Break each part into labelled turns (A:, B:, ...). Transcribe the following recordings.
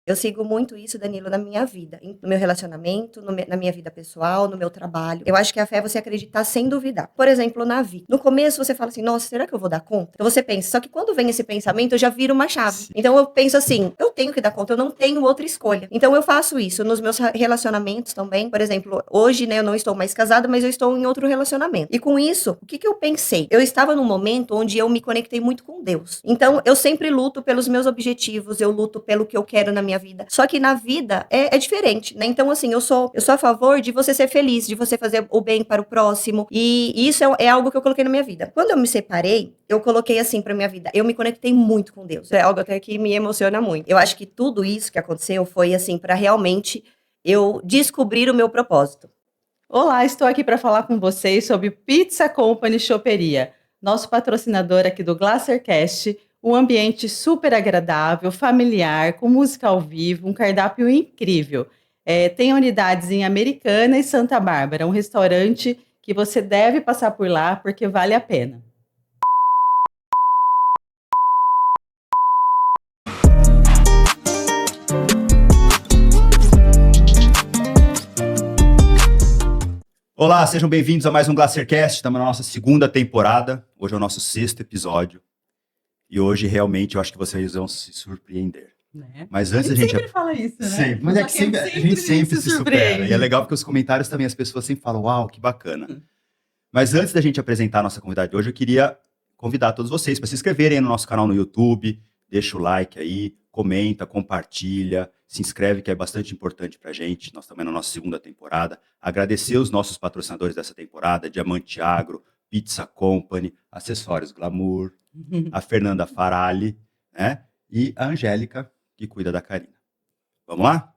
A: Eu sigo muito isso, Danilo, na minha vida, no meu relacionamento, na minha vida pessoal, no meu trabalho. Eu acho que a fé é você acreditar sem duvidar. Por exemplo, na vida. No começo você fala assim, nossa, será que eu vou dar conta? Então você pensa, só que quando vem esse pensamento, eu já viro uma chave.
B: Sim.
A: Então eu penso assim, eu tenho que dar conta, eu não tenho outra escolha. Então eu faço isso nos meus relacionamentos também. Por exemplo, hoje, né, eu não estou mais casada, mas eu estou em outro relacionamento. E com isso, o que que eu pensei? Eu estava num momento onde eu me conectei muito com Deus. Então eu sempre luto pelos meus objetivos, eu luto pelo que eu quero na minha vida. Só que na vida é diferente, né? Então, assim, eu sou a favor de você ser feliz, de você fazer o bem para o próximo. E isso é algo que eu coloquei na minha vida. Quando eu me separei, eu coloquei assim pra minha vida. Eu me conectei muito com Deus. É algo até que me emociona muito. Eu acho que tudo isso que aconteceu foi assim para realmente eu descobrir o meu propósito.
C: Olá, estou aqui para falar com vocês sobre Pizza Company Choperia, nosso patrocinador aqui do Glacercast, um ambiente super agradável, familiar, com música ao vivo, um cardápio incrível. Tem unidades em Americana e Santa Bárbara, um restaurante que você deve passar por lá porque vale a pena.
B: Olá, sejam bem-vindos a mais um Glacercast. Estamos na nossa segunda temporada. Hoje é o nosso 6º episódio. E hoje, realmente, eu acho que vocês vão se surpreender.
C: Né?
B: Mas antes
C: A
B: a
C: gente
B: gente...
C: sempre fala isso, né?
B: Sempre. Mas é que sempre, a gente sempre se supera. E é legal porque os comentários também, as pessoas sempre falam, uau, que bacana. Mas antes da gente apresentar a nossa convidada de hoje, eu queria convidar todos vocês para se inscreverem no nosso canal no YouTube. Deixa o like aí, comenta, compartilha, se inscreve, que é bastante importante pra gente. Nós estamos na nossa segunda temporada. Agradecer os nossos patrocinadores dessa temporada, Diamante Agro, Pizza Company, Acessórios Glamour, a Fernanda Farali, né? E a Angélica, que cuida da Karina. Vamos lá?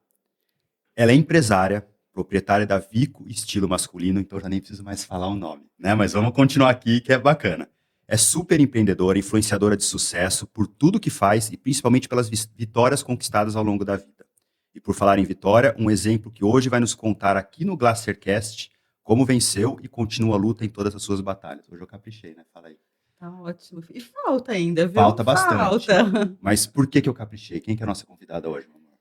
B: Ela é empresária, proprietária da Vico Estilo Masculino, então já nem preciso mais falar o nome, né? Mas vamos continuar aqui, que é bacana. É super empreendedora, influenciadora de sucesso por tudo que faz e principalmente pelas vitórias conquistadas ao longo da vida. E por falar em vitória, um exemplo que hoje vai nos contar aqui no Glacercast como venceu e continua a luta em todas as suas batalhas. Hoje eu caprichei, né? Fala aí.
C: Tá ótimo. E falta ainda, viu?
B: Falta bastante.
C: Falta.
B: Mas por que eu caprichei? Quem que é a nossa convidada hoje, meu amor?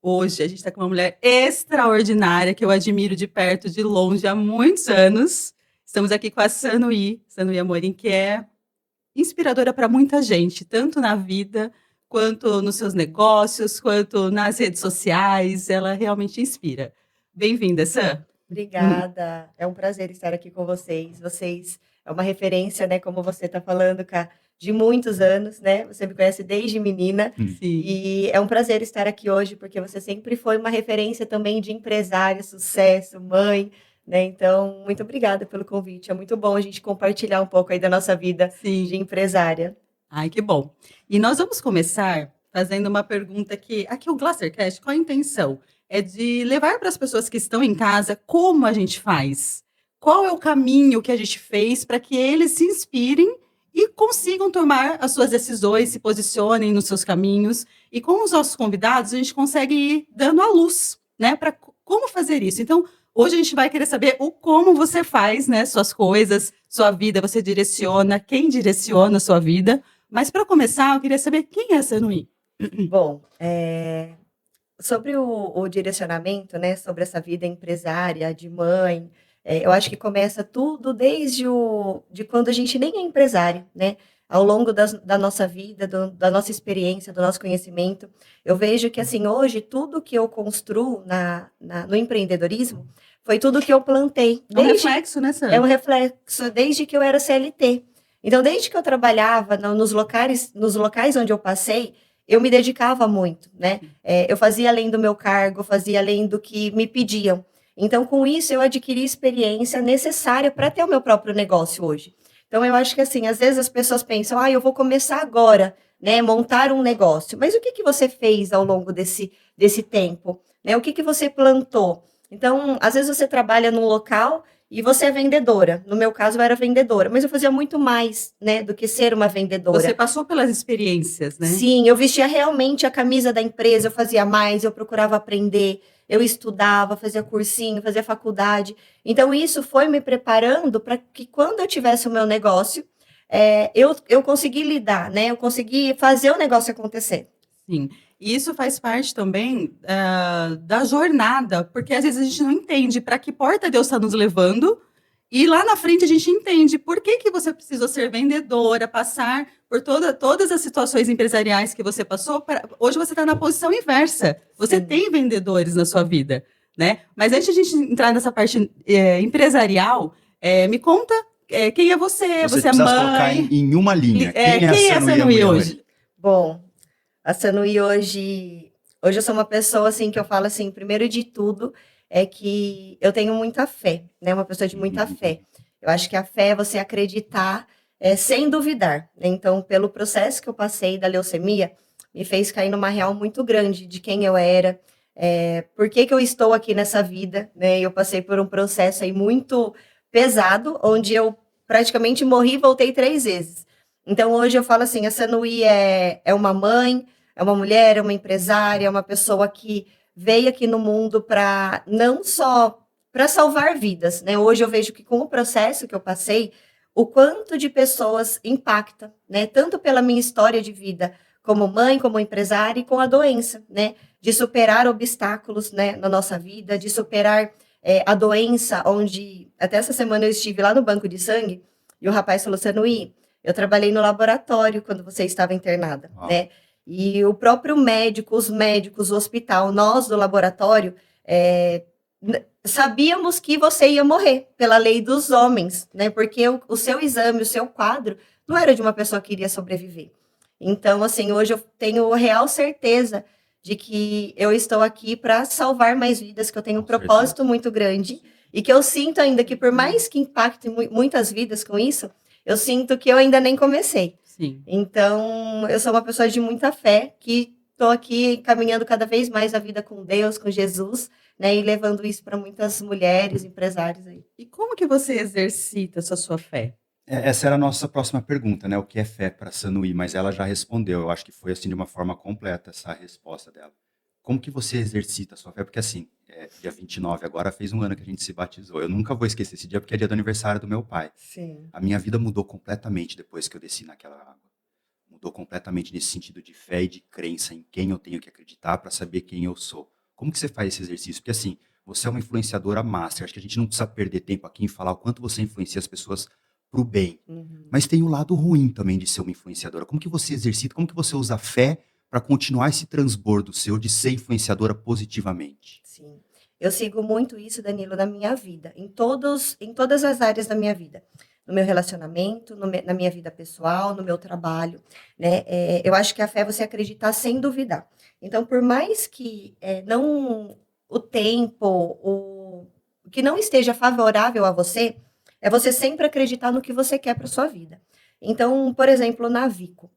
C: Hoje a gente está com uma mulher extraordinária que eu admiro de perto, de longe, há muitos anos. Estamos aqui com a Sanui Amorim, que é inspiradora para muita gente, tanto na vida, quanto nos seus negócios, quanto nas redes sociais. Ela realmente inspira. Bem-vinda, San.
A: Obrigada. É um prazer estar aqui com vocês. Vocês é uma referência, né, como você está falando, Cá, de muitos anos, né? Você me conhece desde menina.
C: Sim.
A: E é um prazer estar aqui hoje, porque você sempre foi uma referência também de empresária, sucesso, mãe, né? Então, muito obrigada pelo convite. É muito bom a gente compartilhar um pouco aí da nossa vida
C: Sim.
A: de empresária.
C: Ai, que bom. E nós vamos começar fazendo uma pergunta que, aqui o Glacercast, qual a intenção? É de levar para as pessoas que estão em casa como a gente faz. Qual é o caminho que a gente fez para que eles se inspirem e consigam tomar as suas decisões, se posicionem nos seus caminhos. E com os nossos convidados, a gente consegue ir dando a luz, né, para como fazer isso. Então, hoje a gente vai querer saber o como você faz, né, suas coisas, sua vida, você direciona, quem direciona a sua vida. Mas para começar, eu queria saber quem é a Sanui.
A: Bom, sobre o direcionamento, né, sobre essa vida empresária, de mãe, eu acho que começa tudo desde de quando a gente nem é empresário, né? Ao longo da nossa vida, da nossa experiência, do nosso conhecimento, eu vejo que, assim, hoje, tudo que eu construo no empreendedorismo foi tudo que eu plantei.
C: É um reflexo, né, Sam?
A: É um reflexo desde que eu era CLT. Então, desde que eu trabalhava nos locais onde eu passei, eu me dedicava muito, né? Eu fazia além do meu cargo, fazia além do que me pediam. Então, com isso, eu adquiri experiência necessária para ter o meu próprio negócio hoje. Então, eu acho que, assim, às vezes as pessoas pensam, eu vou começar agora, né, montar um negócio. Mas o que você fez ao longo desse tempo? Né? O que você plantou? Então, às vezes você trabalha num local e você é vendedora. No meu caso, eu era vendedora, mas eu fazia muito mais, né, do que ser uma vendedora.
C: Você passou pelas experiências, né?
A: Sim, eu vestia realmente a camisa da empresa, eu fazia mais, eu procurava aprender, eu estudava, fazia cursinho, fazia faculdade. Então, isso foi me preparando para que quando eu tivesse o meu negócio, eu consegui lidar, né? Eu consegui fazer o negócio acontecer.
C: Sim. E isso faz parte também da jornada, porque às vezes a gente não entende para que porta Deus está nos levando, e lá na frente a gente entende por que você precisou ser vendedora, passar por todas as situações empresariais que você passou. Hoje você está na posição inversa, você
A: Sim.
C: tem vendedores na sua vida, né? Mas antes de a gente entrar nessa parte empresarial, me conta quem é você?
B: Se
C: Você é
B: precisasse colocar
C: mãe?
B: em uma linha, quem
C: Quem é a Sanuí
B: Mulher
C: hoje?
B: Maria?
A: Bom, a Sanuí hoje eu sou uma pessoa assim que eu falo assim, primeiro de tudo é que eu tenho muita fé, né? Uma pessoa de muita fé. Eu acho que a fé é você acreditar sem duvidar, né? Então, pelo processo que eu passei da leucemia, me fez cair numa real muito grande de quem eu era, por que que eu estou aqui nessa vida, né? Eu passei por um processo aí muito pesado, onde eu praticamente morri e voltei 3 vezes. Então, hoje eu falo assim, a Sanuí é uma mãe, é uma mulher, é uma empresária, é uma pessoa que veio aqui no mundo para não só para salvar vidas, né? Hoje eu vejo que com o processo que eu passei, o quanto de pessoas impacta, né? Tanto pela minha história de vida como mãe, como empresária e com a doença, né? De superar obstáculos, né, na nossa vida, de superar a doença, onde até essa semana eu estive lá no banco de sangue e o rapaz falou, Sanuí, eu trabalhei no laboratório quando você estava internada, né? E o próprio médico, os médicos, o hospital, nós do laboratório, sabíamos que você ia morrer pela lei dos homens, né? Porque o seu exame, o seu quadro, não era de uma pessoa que iria sobreviver. Então, assim, hoje eu tenho real certeza de que eu estou aqui para salvar mais vidas, que eu tenho um propósito muito grande e que eu sinto ainda que, por mais que impacte muitas vidas com isso, eu sinto que eu ainda nem comecei.
C: Sim.
A: Então, eu sou uma pessoa de muita fé, que estou aqui caminhando cada vez mais a vida com Deus, com Jesus, né? E levando isso para muitas mulheres, empresários aí.
C: E como que você exercita essa sua fé?
B: Essa era a nossa próxima pergunta, né? O que é fé para Sanuí? Mas ela já respondeu. Eu acho que foi assim de uma forma completa essa resposta dela. Como que você exercita a sua fé? Porque assim, dia 29 agora fez um ano que a gente se batizou. Eu nunca vou esquecer esse dia porque é dia do aniversário do meu pai.
A: Sim.
B: A minha vida mudou completamente depois que eu desci naquela água. Mudou completamente nesse sentido de fé e de crença em quem eu tenho que acreditar para saber quem eu sou. Como que você faz esse exercício? Porque assim, você é uma influenciadora master. Acho que a gente não precisa perder tempo aqui em falar o quanto você influencia as pessoas pro bem. Mas tem o lado ruim também de ser uma influenciadora. Como que você exercita, como que você usa a fé para continuar esse transbordo seu de ser influenciadora positivamente?
A: Sim. Eu sigo muito isso, Danilo, na minha vida, em todas as áreas da minha vida. No meu relacionamento, na minha vida pessoal, no meu trabalho, né? Eu acho que a fé é você acreditar sem duvidar. Então, por mais que não o tempo, o que não esteja favorável a você, é você sempre acreditar no que você quer para sua vida. Então, por exemplo, na Vico,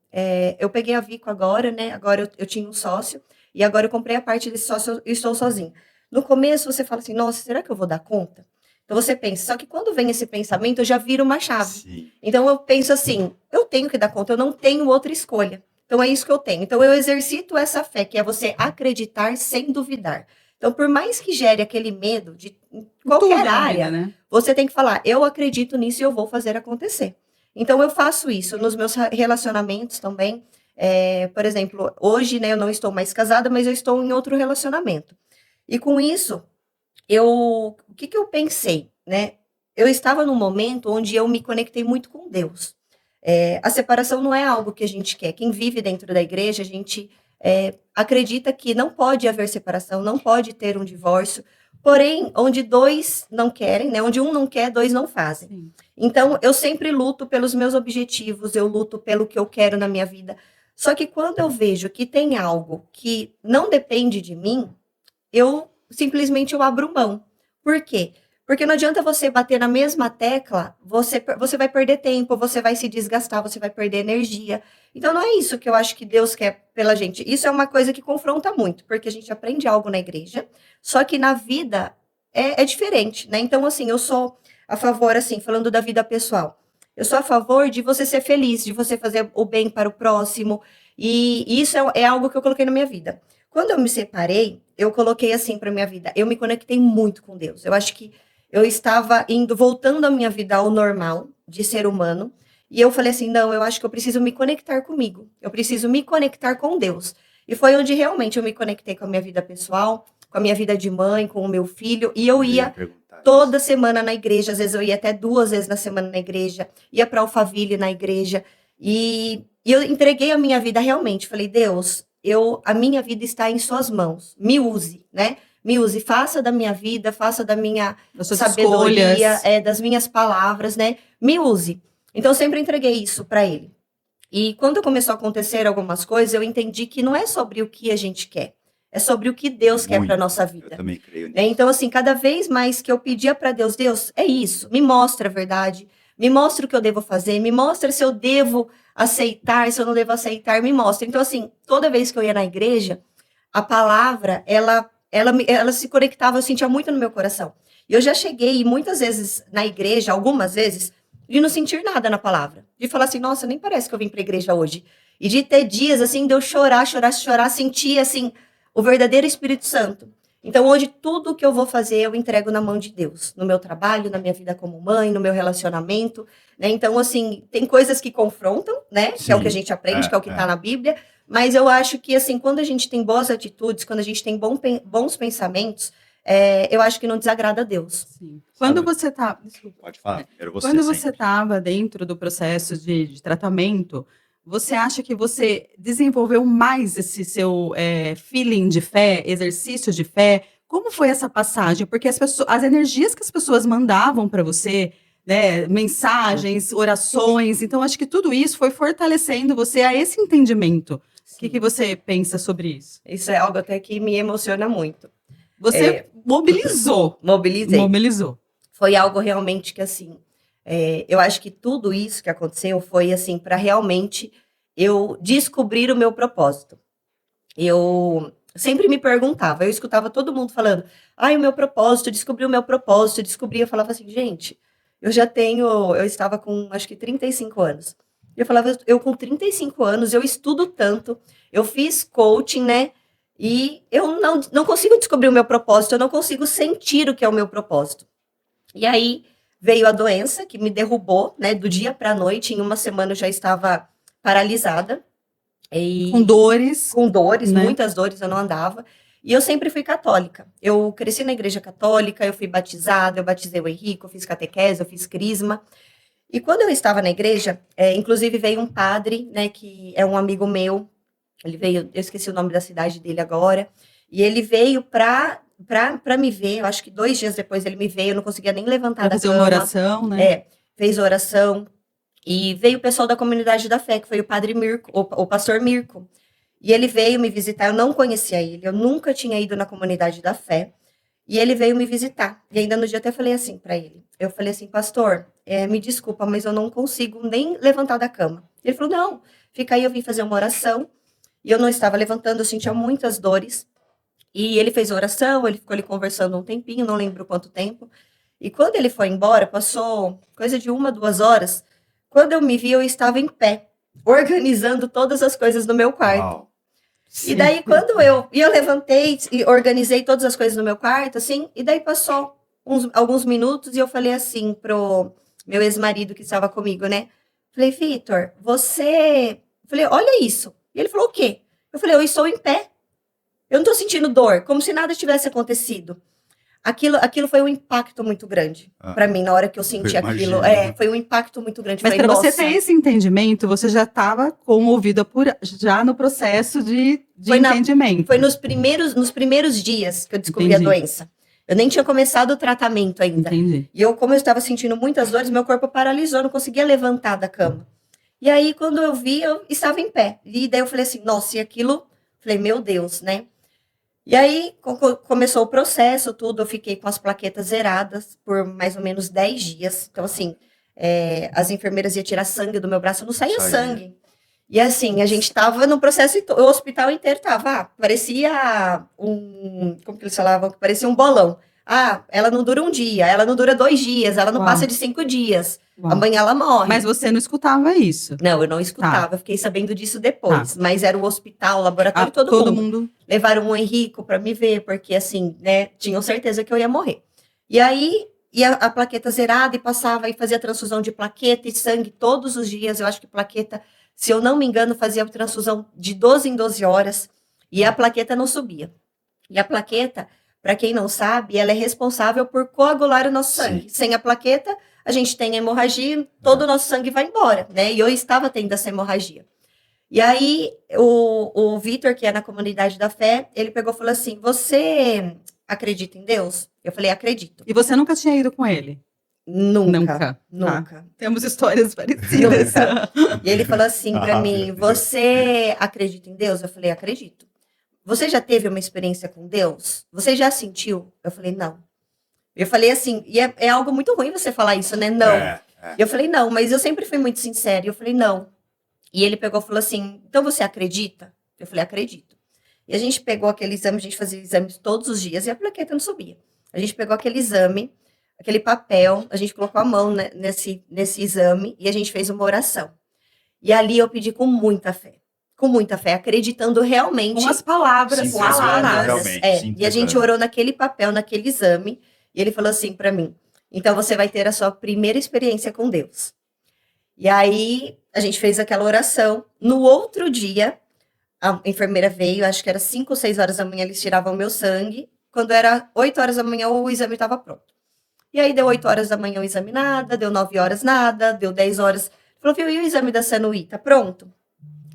A: eu peguei a Vico agora, né? Agora eu tinha um sócio e agora eu comprei a parte desse sócio e estou sozinha. No começo você fala assim, nossa, será que eu vou dar conta? Então você pensa, só que quando vem esse pensamento, eu já viro uma chave.
B: Sim.
A: Então eu penso assim, eu tenho que dar conta, eu não tenho outra escolha. Então é isso que eu tenho. Então eu exercito essa fé, que é você acreditar sem duvidar. Então, por mais que gere aquele medo de qualquer
C: Tudo na
A: área,
C: vida, né?
A: você tem que falar, eu acredito nisso e eu vou fazer acontecer. Então eu faço isso nos meus relacionamentos também. Por exemplo, hoje, né, eu não estou mais casada, mas eu estou em outro relacionamento. E com isso, o que eu pensei, né? Eu estava num momento onde eu me conectei muito com Deus. A separação não é algo que a gente quer. Quem vive dentro da igreja, a gente acredita que não pode haver separação, não pode ter um divórcio. Porém, onde 2 não querem, né? Onde um não quer, 2 não fazem.
C: Sim.
A: Então, eu sempre luto pelos meus objetivos, eu luto pelo que eu quero na minha vida. Só que quando eu vejo que tem algo que não depende de mim, eu simplesmente eu abro mão. Por quê? Porque não adianta você bater na mesma tecla, você vai perder tempo, você vai se desgastar, você vai perder energia. Então não é isso que eu acho que Deus quer pela gente. Isso é uma coisa que confronta muito, porque a gente aprende algo na igreja, só que na vida é diferente, né? Então, assim, eu sou a favor, assim, falando da vida pessoal, eu sou a favor de você ser feliz, de você fazer o bem para o próximo, e isso é algo que eu coloquei na minha vida. Quando eu me separei, eu coloquei assim para minha vida, eu me conectei muito com Deus. Eu acho que eu estava voltando a minha vida ao normal de ser humano, e eu falei assim, não, eu acho que eu preciso me conectar comigo. Eu preciso me conectar com Deus. E foi onde realmente eu me conectei com a minha vida pessoal, com a minha vida de mãe, com o meu filho, e eu ia toda semana na igreja, às vezes eu ia até 2 vezes na semana na igreja, ia para Alphaville na igreja, e eu entreguei a minha vida realmente, falei, Deus, a minha vida está em suas mãos, me use, né? Me use, faça da minha vida, faça da minha sabedoria, das minhas palavras, né? Me use. Então, eu sempre entreguei isso para ele. E quando começou a acontecer algumas coisas, eu entendi que não é sobre o que a gente quer, é sobre o que Deus quer para nossa vida.
B: Eu também creio nisso.
A: Então, assim, cada vez mais que eu pedia para Deus, Deus, é isso, me mostra a verdade, me mostra o que eu devo fazer, me mostra se eu devo aceitar, se eu não devo aceitar, me mostra. Então, assim, toda vez que eu ia na igreja, a palavra, ela se conectava, eu sentia muito no meu coração. E eu já cheguei muitas vezes na igreja, algumas vezes, de não sentir nada na palavra. De falar assim, nossa, nem parece que eu vim para a igreja hoje. E de ter dias, assim, de eu chorar, sentir, assim, o verdadeiro Espírito Santo. Então, hoje, tudo que eu vou fazer, eu entrego na mão de Deus. No meu trabalho, na minha vida como mãe, no meu relacionamento, né? Então, assim, tem coisas que confrontam, né?
B: Sim,
A: que é o que a gente aprende, que é o que está na Bíblia. Mas eu acho que, assim, quando a gente tem boas atitudes, quando a gente tem bons pensamentos, eu acho que não desagrada a Deus.
C: Sim. Quando você tá... Desculpa.
B: Pode falar.
C: Quando você estava dentro do processo de tratamento, você acha que você desenvolveu mais esse seu feeling de fé, exercício de fé? Como foi essa passagem? Porque as energias que as pessoas mandavam para você, né, mensagens, orações, então acho que tudo isso foi fortalecendo você a esse entendimento. O que você pensa sobre isso?
A: Isso é algo até que me emociona muito.
C: Você mobilizou.
A: Mobilizei.
C: Mobilizou.
A: Foi algo realmente que, assim, eu acho que tudo isso que aconteceu foi, assim, para realmente eu descobrir o meu propósito. Eu sempre me perguntava, eu escutava todo mundo falando, o meu propósito, descobri o meu propósito, descobri, eu falava assim, gente, eu estava com, acho que 35 anos. Eu falava, eu com 35 anos, eu estudo tanto, eu fiz coaching, né? E eu não consigo descobrir o meu propósito, eu não consigo sentir o que é o meu propósito. E aí veio a doença que me derrubou, né? Do dia para a noite, em uma semana eu já estava paralisada.
C: Com dores.
A: Com dores,
C: né?
A: Muitas dores, eu não andava. E eu sempre fui católica. Eu cresci na igreja católica, eu fui batizada, eu batizei o Henrique, eu fiz catequese, eu fiz crisma. E quando eu estava na igreja, inclusive veio um padre, né? Que é um amigo meu. Ele veio, eu esqueci o nome da cidade dele agora, e ele veio para me ver, eu acho que 2 dias depois ele me veio, eu não conseguia nem levantar da cama.
C: Fazer uma oração, né?
A: Fez oração, e veio o pessoal da comunidade da fé, que foi o padre Mirko, o pastor Mirko, e ele veio me visitar, eu não conhecia ele, eu nunca tinha ido na comunidade da fé, e ele veio me visitar, e ainda no dia até falei assim para ele, eu falei assim, pastor, me desculpa, mas eu não consigo nem levantar da cama. Ele falou, não, fica aí, eu vim fazer uma oração, e eu não estava levantando, eu sentia muitas dores. E ele fez a oração, ele ficou ali conversando um tempinho, não lembro quanto tempo. E quando ele foi embora, passou coisa de 1, 2 horas. Quando eu me vi, eu estava em pé, organizando todas as coisas no meu quarto.
B: Uau.
A: E daí, quando eu levantei e organizei todas as coisas no meu quarto, assim, e daí passou alguns minutos e eu falei assim pro meu ex-marido que estava comigo, né? Falei, Vitor, Falei, olha isso. E ele falou, o quê? Eu falei, eu estou em pé. Eu não estou sentindo dor, como se nada tivesse acontecido. Aquilo foi um impacto muito grande para mim, na hora que eu senti aquilo. Foi um impacto muito grande.
C: Mas para você ter esse entendimento, você já estava com o ouvido já no processo de entendimento.
A: Foi nos primeiros dias que eu descobri a doença. Eu nem tinha começado o tratamento ainda.
C: Entendi.
A: E como eu estava sentindo muitas dores, meu corpo paralisou, eu não conseguia levantar da cama. E aí, quando eu vi, eu estava em pé. E daí eu falei assim, nossa, e aquilo... Falei, meu Deus, né? E aí, começou o processo, tudo. Eu fiquei com as plaquetas zeradas por mais ou menos 10 dias. Então, assim, as enfermeiras iam tirar sangue do meu braço, não saía sangue. E assim, a gente tava no processo, o hospital inteiro tava, parecia como que eles falavam? Parecia um bolão. Ela não dura um dia, ela não dura 2 dias, ela não passa de 5 dias. Amanhã ela morre.
C: Mas você não escutava isso?
A: Não, eu não escutava. Eu fiquei sabendo disso depois. Mas era o hospital, o laboratório, todo mundo. Levaram o Henrico para me ver, porque assim, né, tinham certeza que eu ia morrer. E aí, ia a plaqueta zerada e passava e fazia transfusão de plaqueta e sangue todos os dias. Eu acho que plaqueta, se eu não me engano, fazia transfusão de 12 em 12 horas. E a plaqueta não subia. E a plaqueta, para quem não sabe, ela é responsável por coagular o nosso sangue. Sem a plaqueta, a gente tem a hemorragia, todo o nosso sangue vai embora, né? E eu estava tendo essa hemorragia. E aí, o Vitor, que é na comunidade da fé, ele pegou e falou assim, você acredita em Deus? Eu falei, acredito.
C: E você nunca tinha ido com ele?
A: Nunca.
C: Temos histórias parecidas.
A: E ele falou assim para mim, você acredita em Deus? Eu falei, acredito. Você já teve uma experiência com Deus? Você já sentiu? Eu falei, não. Eu falei assim, e é algo muito ruim você falar isso, né? Não. Eu falei, não, mas eu sempre fui muito sincera. E eu falei, não. E ele pegou e falou assim, então você acredita? Eu falei, acredito. E a gente pegou aquele exame, a gente fazia exames todos os dias e a plaqueta não subia. A gente pegou aquele exame, aquele papel, a gente colocou a mão nesse exame e a gente fez uma oração. E ali eu pedi com muita fé, acreditando realmente.
C: Com as palavras.
A: Com as palavras. E a gente orou naquele papel, naquele exame, e ele falou assim para mim, então você vai ter a sua primeira experiência com Deus. E aí a gente fez aquela oração. No outro dia, a enfermeira veio, acho que era 5 ou 6 horas da manhã, eles tiravam o meu sangue. Quando era 8 horas da manhã, o exame estava pronto. E aí deu 8 horas da manhã o exame nada, deu 9 horas nada, deu 10 horas. Falou, viu, e o exame da Sanuí, tá pronto?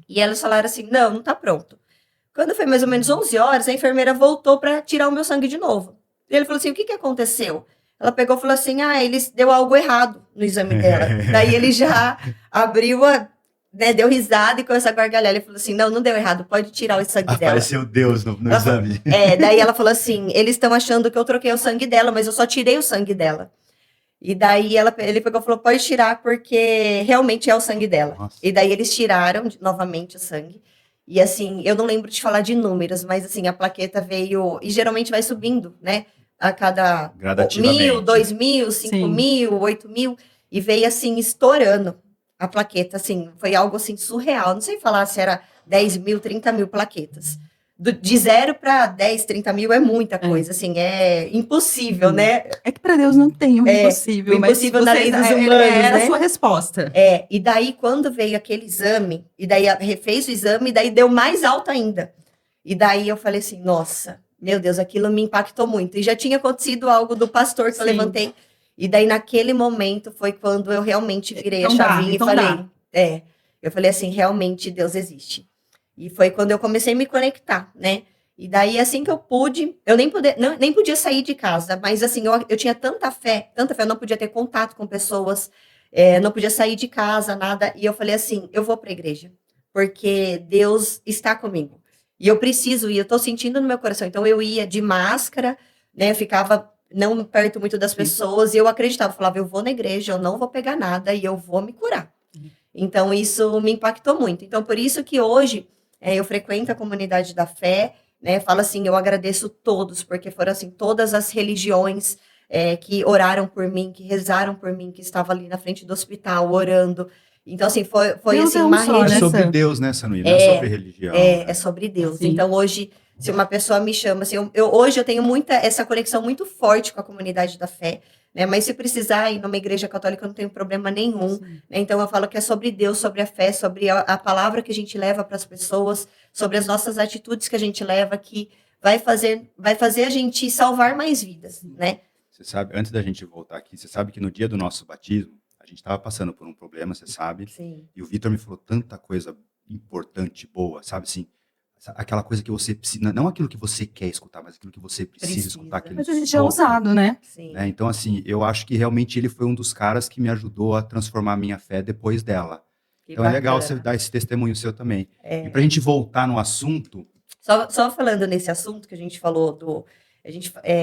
A: E elas falaram assim, não tá pronto. Quando foi mais ou menos 11 horas, a enfermeira voltou para tirar o meu sangue de novo. E ele falou assim, o que aconteceu? Ela pegou e falou assim, eles deu algo errado no exame dela. Daí ele já abriu, deu risada e começou a gargalhar. Ele falou assim, não deu errado, pode tirar o sangue dela.
B: Apareceu Deus no exame.
A: Daí ela falou assim, eles estão achando que eu troquei o sangue dela, mas eu só tirei o sangue dela. E daí ele pegou e falou, pode tirar porque realmente é o sangue dela.
B: Nossa.
A: E daí eles tiraram novamente o sangue. E assim, eu não lembro de falar de números, mas assim, a plaqueta veio, e geralmente vai subindo, né? A cada 1.000, 2.000, 5.000, 8.000, e veio assim, estourando a plaqueta, assim, foi algo assim surreal, não sei falar se era 10.000, 30.000 plaquetas. De 0 para 10, 30.000 é muita coisa, assim, é impossível, né?
C: É que para Deus não tem o impossível,
A: o impossível da lei dos humanos,
C: era
A: né?
C: a sua resposta.
A: E daí quando veio aquele exame, e daí refez o exame, e daí deu mais alto ainda. E daí eu falei assim, nossa, meu Deus, aquilo me impactou muito. E já tinha acontecido algo do pastor que eu levantei. E daí, naquele momento, foi quando eu realmente virei a chavinha e falei... eu falei assim, realmente Deus existe. E foi quando eu comecei a me conectar, né? E daí, assim que eu pude... Eu nem podia sair de casa, mas assim, eu tinha tanta fé, eu não podia ter contato com pessoas, não podia sair de casa, nada. E eu falei assim, eu vou para a igreja, porque Deus está comigo. E eu preciso ir, eu tô sentindo no meu coração. Então, eu ia de máscara, né? Eu ficava não perto muito das pessoas. E eu acreditava, falava, eu vou na igreja, eu não vou pegar nada e eu vou me curar. Então, isso me impactou muito. Então, por isso que hoje eu frequento a comunidade da fé, né? Falo assim, eu agradeço todos, porque foram assim, todas as religiões que oraram por mim, que rezaram por mim, que estavam ali na frente do hospital, orando. Então, assim, foi assim, uma
B: rede... É sobre Deus, né, Sanuí? Não é sobre religião.
A: É sobre Deus. Sim. Então, hoje, se uma pessoa me chama, assim, hoje eu tenho essa conexão muito forte com a comunidade da fé, né? Mas se precisar ir numa igreja católica, eu não tenho problema nenhum. Né? Então, eu falo que é sobre Deus, sobre a fé, sobre a palavra que a gente leva para as pessoas, sobre as nossas atitudes que a gente leva, que vai fazer a gente salvar mais vidas, né?
B: Você sabe, antes da gente voltar aqui, você sabe que no dia do nosso batismo, a gente estava passando por um problema, você sabe.
A: Sim.
B: E o Vitor me falou tanta coisa importante, boa, sabe assim? Aquela coisa que você precisa, não aquilo que você quer escutar, mas aquilo que você precisa escutar.
C: Mas a gente é ousado, né?
A: Sim.
B: Então, assim, eu acho que realmente ele foi um dos caras que me ajudou a transformar a minha fé depois dela.
A: Que
B: então
A: bacana.
B: É legal você dar esse testemunho seu também. E pra gente voltar no assunto...
A: Só falando nesse assunto que a gente falou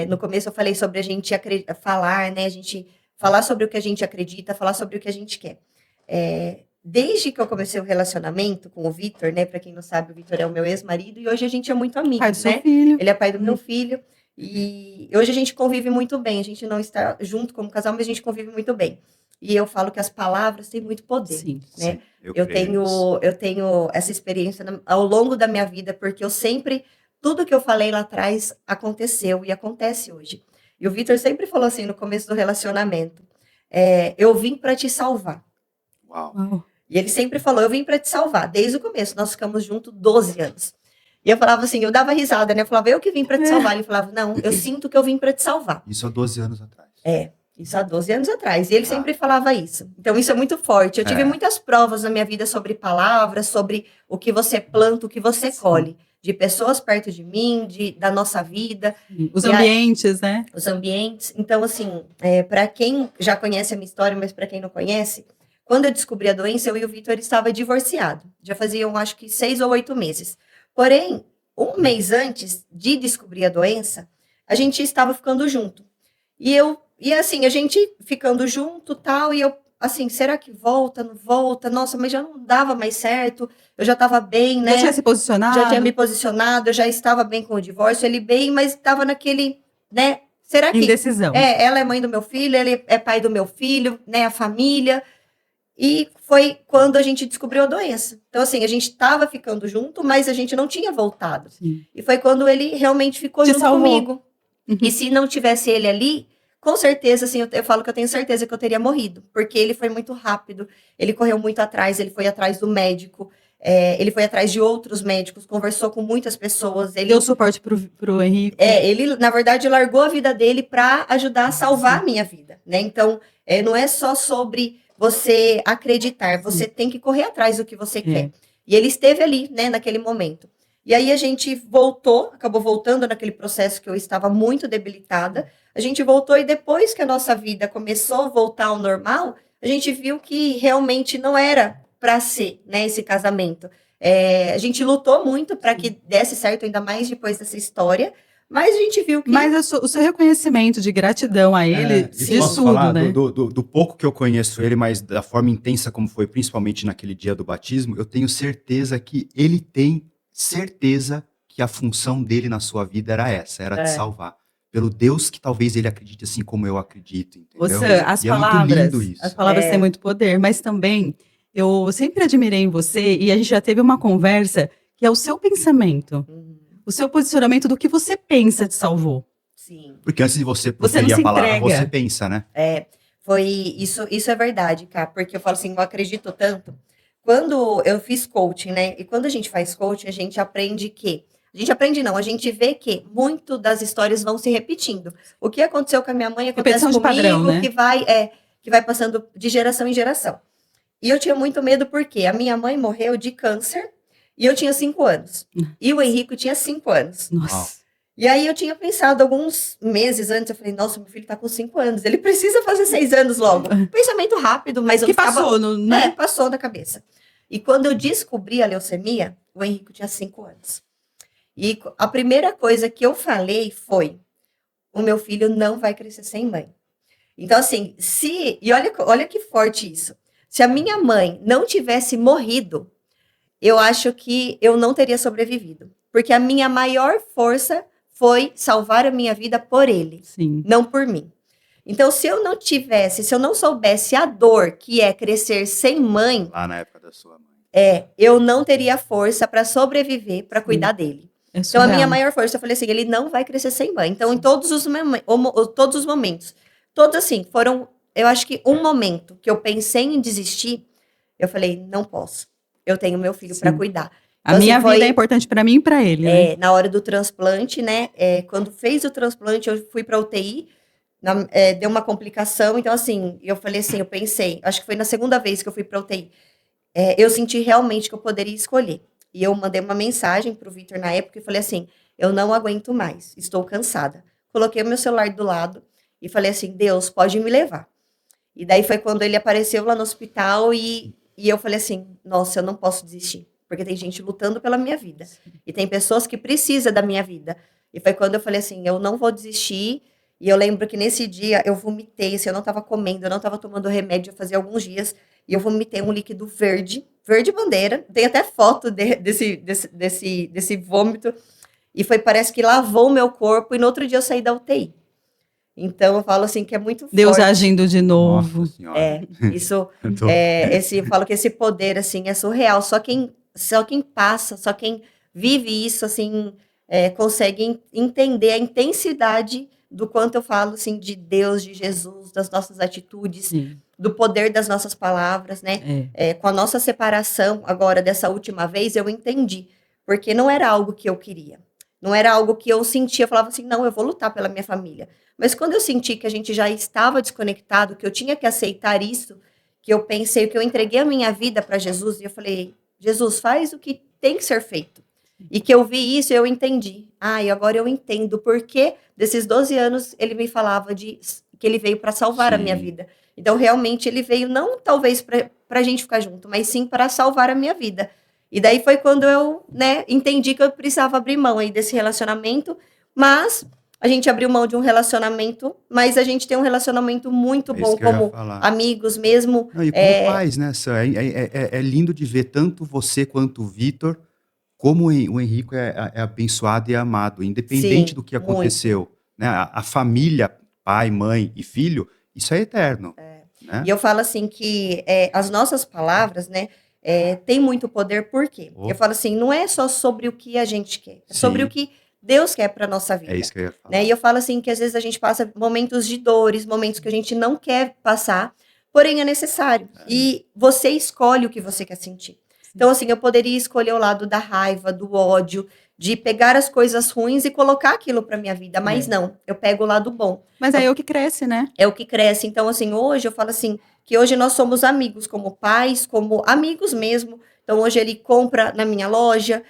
A: no começo eu falei sobre a gente falar, né? A gente falar sobre o que a gente acredita, falar sobre o que a gente quer. Desde que eu comecei o relacionamento com o Vitor, né? Para quem não sabe, o Vitor é o meu ex-marido e hoje a gente é muito amigo,
C: pai do
A: né?
C: Seu filho.
A: Ele é pai do meu filho e hoje a gente convive muito bem. A gente não está junto como casal, mas a gente convive muito bem. E eu falo que as palavras têm muito poder,
C: Sim,
A: né?
B: Sim,
A: eu tenho essa experiência ao longo da minha vida, porque tudo que eu falei lá atrás aconteceu e acontece hoje. E o Vitor sempre falou assim no começo do relacionamento, eu vim para te salvar.
B: Uau.
A: E ele sempre falou, eu vim para te salvar, desde o começo. Nós ficamos juntos 12 anos. E eu falava assim, eu dava risada, né? Eu falava, eu que vim pra te salvar. Ele falava, não, eu sinto que eu vim pra te salvar.
B: Isso há 12 anos atrás.
A: Isso há 12 anos atrás. E ele sempre falava isso. Então, isso é muito forte. Eu tive muitas provas na minha vida sobre palavras, sobre o que você planta, o que você colhe. De pessoas perto de mim, da nossa vida.
C: Os ambientes, né?
A: Os ambientes. Então, assim, para quem já conhece a minha história, mas para quem não conhece, quando eu descobri a doença, eu e o Vitor estava divorciado. Já faziam, acho que 6 ou 8 meses. Porém, um mês antes de descobrir a doença, a gente estava ficando junto. E assim, a gente ficando junto, tal, e eu, assim, será que volta, não volta? Nossa, mas já não dava mais certo, eu já estava bem, né?
C: Já tinha se posicionado?
A: Já tinha me posicionado, eu já estava bem com o divórcio, ele bem, mas estava naquele, né? Será que...
C: Indecisão.
A: Ela é mãe do meu filho, ele é pai do meu filho, né? A família. E foi quando a gente descobriu a doença. Então, assim, a gente estava ficando junto, mas a gente não tinha voltado.
C: Sim.
A: E foi quando ele realmente ficou junto comigo. E se não tivesse ele ali, com certeza, assim, eu falo que eu tenho certeza que eu teria morrido, porque ele foi muito rápido, ele correu muito atrás, ele foi atrás do médico, ele foi atrás de outros médicos, conversou com muitas pessoas. Ele
C: deu suporte pro Henrique.
A: Ele, na verdade, largou a vida dele para ajudar a salvar a minha vida, né? Então, não é só sobre você acreditar, você tem que correr atrás do que você quer. E ele esteve ali, né, naquele momento. E aí a gente voltou, acabou voltando naquele processo que eu estava muito debilitada. A gente voltou e depois que a nossa vida começou a voltar ao normal, a gente viu que realmente não era para ser, né, esse casamento. A gente lutou muito para que desse certo, ainda mais depois dessa história, mas a gente viu que...
C: Mas o seu reconhecimento de gratidão a ele, diz tudo,
B: falar,
C: né?
B: Do pouco que eu conheço ele, mas da forma intensa como foi, principalmente naquele dia do batismo, eu tenho certeza que ele tem certeza que a função dele na sua vida era essa, era te salvar. Pelo Deus que talvez ele acredite assim como eu acredito, entendeu?
C: As
B: é muito lindo isso.
C: As palavras têm muito poder, mas também eu sempre admirei em você, e a gente já teve uma conversa, que é o seu pensamento. O seu posicionamento do que você pensa te salvou.
A: Sim.
B: Porque antes de você proferir a palavra, você pensa, né?
A: Foi isso é verdade, cara, porque eu falo assim, eu acredito tanto. Quando eu fiz coaching, né? E quando a gente faz coaching, a gente aprende que... A gente aprende não, a gente vê que muito das histórias vão se repetindo. O que aconteceu com a minha mãe acontece comigo,
C: padrão, né?
A: que vai passando de geração em geração. E eu tinha muito medo porque a minha mãe morreu de câncer e eu tinha 5 anos. E o Henrique tinha 5 anos.
C: Nossa.
A: E aí eu tinha pensado alguns meses antes, eu falei, nossa, meu filho tá com 5 anos, ele precisa fazer 6 anos logo. Pensamento rápido, mas eu
C: passou, né?
A: Passou na cabeça. E quando eu descobri a leucemia, o Henrique tinha 5 anos. E a primeira coisa que eu falei foi, o meu filho não vai crescer sem mãe. Então, assim, e olha que forte isso. Se a minha mãe não tivesse morrido, eu acho que eu não teria sobrevivido. Porque a minha maior força foi salvar a minha vida por ele, não por mim. Então, se eu não soubesse a dor que é crescer sem mãe...
B: Lá na época da sua mãe.
A: Eu não teria força para sobreviver, para cuidar dele. Então, a minha maior força, eu falei assim, ele não vai crescer sem mãe. Então, em todos os momentos, todos assim, foram, eu acho que um momento que eu pensei em desistir, eu falei, não posso. Eu tenho meu filho para cuidar.
C: Então, a minha vida é importante para mim e para ele, né?
A: Na hora do transplante, né? Quando fez o transplante, eu fui para UTI, deu uma complicação. Então, assim, eu falei assim, eu pensei, acho que foi na segunda vez que eu fui para UTI. Eu senti realmente que eu poderia escolher. E eu mandei uma mensagem pro Vitor na época e falei assim, eu não aguento mais, estou cansada. Coloquei o meu celular do lado e falei assim, Deus, pode me levar. E daí foi quando ele apareceu lá no hospital e eu falei assim, nossa, eu não posso desistir. Porque tem gente lutando pela minha vida. E tem pessoas que precisam da minha vida. E foi quando eu falei assim, eu não vou desistir. E eu lembro que nesse dia eu vomitei, assim, eu não estava comendo, eu não estava tomando remédio, fazia alguns dias. E eu vomitei um líquido verde bandeira. Tem até foto desse vômito. E parece que lavou o meu corpo. E no outro dia eu saí da UTI. Então eu falo assim que é muito forte.
C: Deus agindo de novo.
B: Nossa Senhora.
A: Eu falo que esse poder assim é surreal. Só quem passa, só quem vive isso assim consegue entender a intensidade do quanto eu falo assim de Deus, de Jesus, das nossas atitudes, do poder das nossas palavras, né? Com a nossa separação agora dessa última vez eu entendi, porque não era algo que eu queria. Não era algo que eu sentia, eu falava assim, não, eu vou lutar pela minha família. Mas quando eu senti que a gente já estava desconectado, que eu tinha que aceitar isso, que eu pensei, que eu entreguei a minha vida para Jesus, e eu falei, Jesus, faz o que tem que ser feito. E que eu vi isso, eu entendi. E agora eu entendo o porquê desses 12 anos ele me falava que ele veio para salvar a minha vida. Então, realmente, ele veio não talvez para a gente ficar junto, mas sim para salvar a minha vida. E daí foi quando eu, né, entendi que eu precisava abrir mão aí desse relacionamento, mas a gente abriu mão de um relacionamento, mas a gente tem um relacionamento muito bom como amigos mesmo.
B: Não, e como pais, né, Sam? É lindo de ver tanto você quanto o Vitor, como o Henrico é abençoado e amado, independente do que aconteceu. Né? A família, pai, mãe e filho, isso é eterno. Né?
A: E eu falo assim que as nossas palavras, né, tem muito poder, por quê? Eu falo assim, não é só sobre o que a gente quer, é sobre o que Deus quer para nossa vida.
B: É isso que eu ia falar.
A: Né? E eu falo assim que às vezes a gente passa momentos de dores, momentos que a gente não quer passar, porém é necessário. E você escolhe o que você quer sentir. Então, assim, eu poderia escolher o lado da raiva, do ódio, de pegar as coisas ruins e colocar aquilo para minha vida, mas não, eu pego o lado bom.
C: Mas é o que cresce, né?
A: É o que cresce. Então, assim, hoje eu falo assim, que hoje nós somos amigos, como pais, como amigos mesmo. Então, hoje ele compra na minha loja,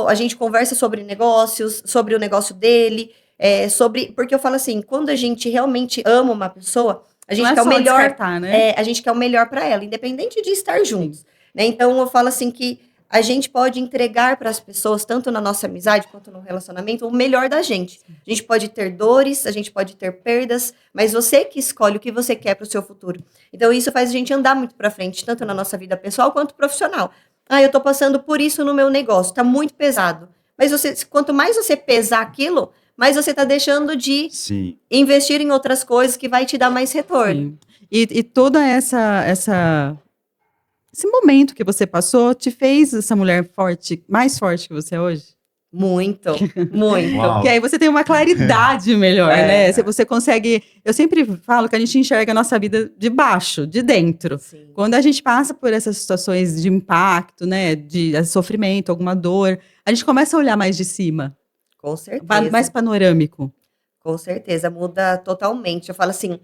A: a gente conversa sobre negócios, sobre o negócio dele, porque eu falo assim, quando a gente realmente ama uma pessoa, a gente quer o melhor,
C: né?
A: a gente quer o melhor para ela, independente de estar juntos. Né? Então, eu falo assim que a gente pode entregar para as pessoas, tanto na nossa amizade quanto no relacionamento, o melhor da gente. A gente pode ter dores, a gente pode ter perdas, mas você que escolhe o que você quer para o seu futuro. Então, isso faz a gente andar muito para frente, tanto na nossa vida pessoal quanto profissional. Eu estou passando por isso no meu negócio, está muito pesado. Mas quanto mais você pesar aquilo, mais você está deixando de investir em outras coisas que vai te dar mais retorno.
C: E toda esse momento que você passou te fez essa mulher forte, mais forte que você é hoje?
A: Muito, muito.
C: Porque aí você tem uma claridade melhor, né? Você consegue... Eu sempre falo que a gente enxerga a nossa vida de baixo, de dentro.
A: Sim.
C: Quando a gente passa por essas situações de impacto, né? De sofrimento, alguma dor, a gente começa a olhar mais de cima.
A: Com certeza.
C: Mais panorâmico.
A: Com certeza, muda totalmente. Eu falo assim...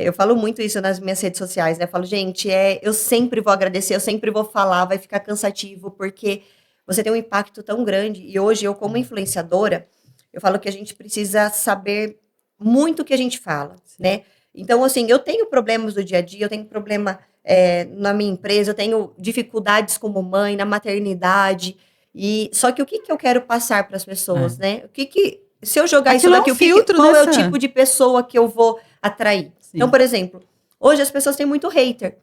A: eu falo muito isso nas minhas redes sociais, né? Eu falo, gente, eu sempre vou agradecer, eu sempre vou falar, vai ficar cansativo, porque você tem um impacto tão grande. E hoje, eu como influenciadora, eu falo que a gente precisa saber muito o que a gente fala, né? Então, assim, eu tenho problemas do dia a dia, eu tenho problema na minha empresa, eu tenho dificuldades como mãe, na maternidade. Só que o que eu quero passar para as pessoas, né? Se eu jogar
C: aquilo
A: isso daqui, qual é o tipo de pessoa que eu vou atrair? Sim. Então, por exemplo, hoje as pessoas têm muito hater.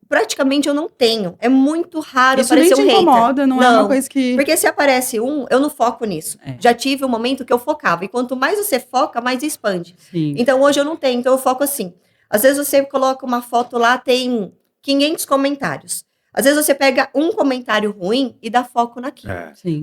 A: Praticamente eu não tenho. É muito raro
C: isso
A: aparecer
C: nem te incomoda, não é uma coisa que...
A: Porque se aparece eu não foco nisso. Já tive um momento que eu focava. E quanto mais você foca, mais expande.
C: Sim.
A: Então, hoje eu não tenho. Então, eu foco assim. Às vezes você coloca uma foto lá, tem 500 comentários. Às vezes você pega um comentário ruim e dá foco naquilo.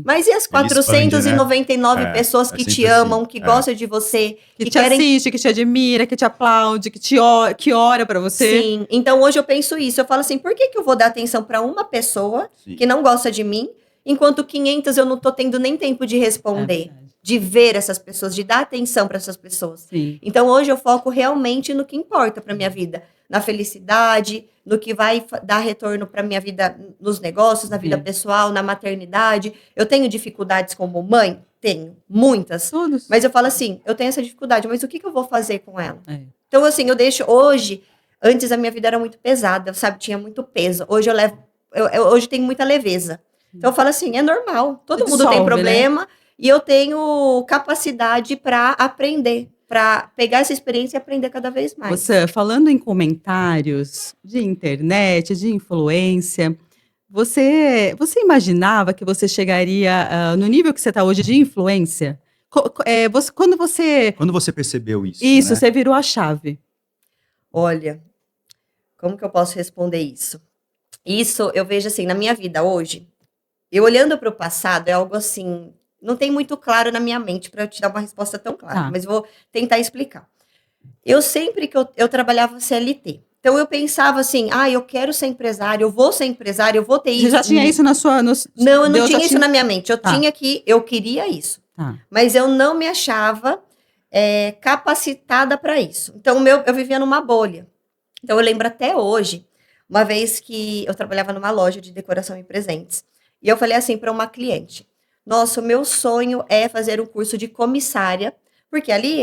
A: Mas e as 499 pessoas que te amam, que gostam de você,
C: que te assiste, que te admira, que te aplaude, que ora pra você?
A: Sim. Então hoje eu penso isso. Eu falo assim, por que eu vou dar atenção pra uma pessoa que não gosta de mim, enquanto 500 eu não tô tendo nem tempo de responder, de ver essas pessoas, de dar atenção pra essas pessoas.
C: Sim.
A: Então hoje eu foco realmente no que importa pra minha vida. Na felicidade, no que vai dar retorno para minha vida nos negócios, na vida pessoal, na maternidade. Eu tenho dificuldades como mãe? Tenho, muitas.
C: Todos.
A: Mas eu falo assim, eu tenho essa dificuldade, mas o que eu vou fazer com ela? Então, assim, eu deixo hoje... Antes a minha vida era muito pesada, sabe? Tinha muito peso. Hoje hoje tenho muita leveza. Então eu falo assim, é normal. Todo mundo tem problema, né? E eu tenho capacidade para aprender. Para pegar essa experiência e aprender cada vez mais.
C: Você, falando em comentários de internet, de influência, você imaginava que você chegaria no nível que você está hoje de influência? Quando você
B: percebeu isso?
C: Isso,
B: né?
C: Você virou a chave.
A: Olha, como que eu posso responder isso? Isso eu vejo assim, na minha vida hoje, eu olhando para o passado, é algo assim... Não tem muito claro na minha mente para eu te dar uma resposta tão clara, mas vou tentar explicar. Eu sempre que eu trabalhava CLT, Então eu pensava assim, eu quero ser empresário, eu vou ser empresário, eu vou ter isso.
C: Você já tinha isso na sua...
A: Não, eu não tinha isso na minha mente. Eu tinha que, eu queria isso. Mas eu não me achava capacitada para isso. Então eu vivia numa bolha. Então eu lembro até hoje, uma vez que eu trabalhava numa loja de decoração e presentes. E eu falei assim para uma cliente, nossa, o meu sonho é fazer um curso de comissária, porque ali,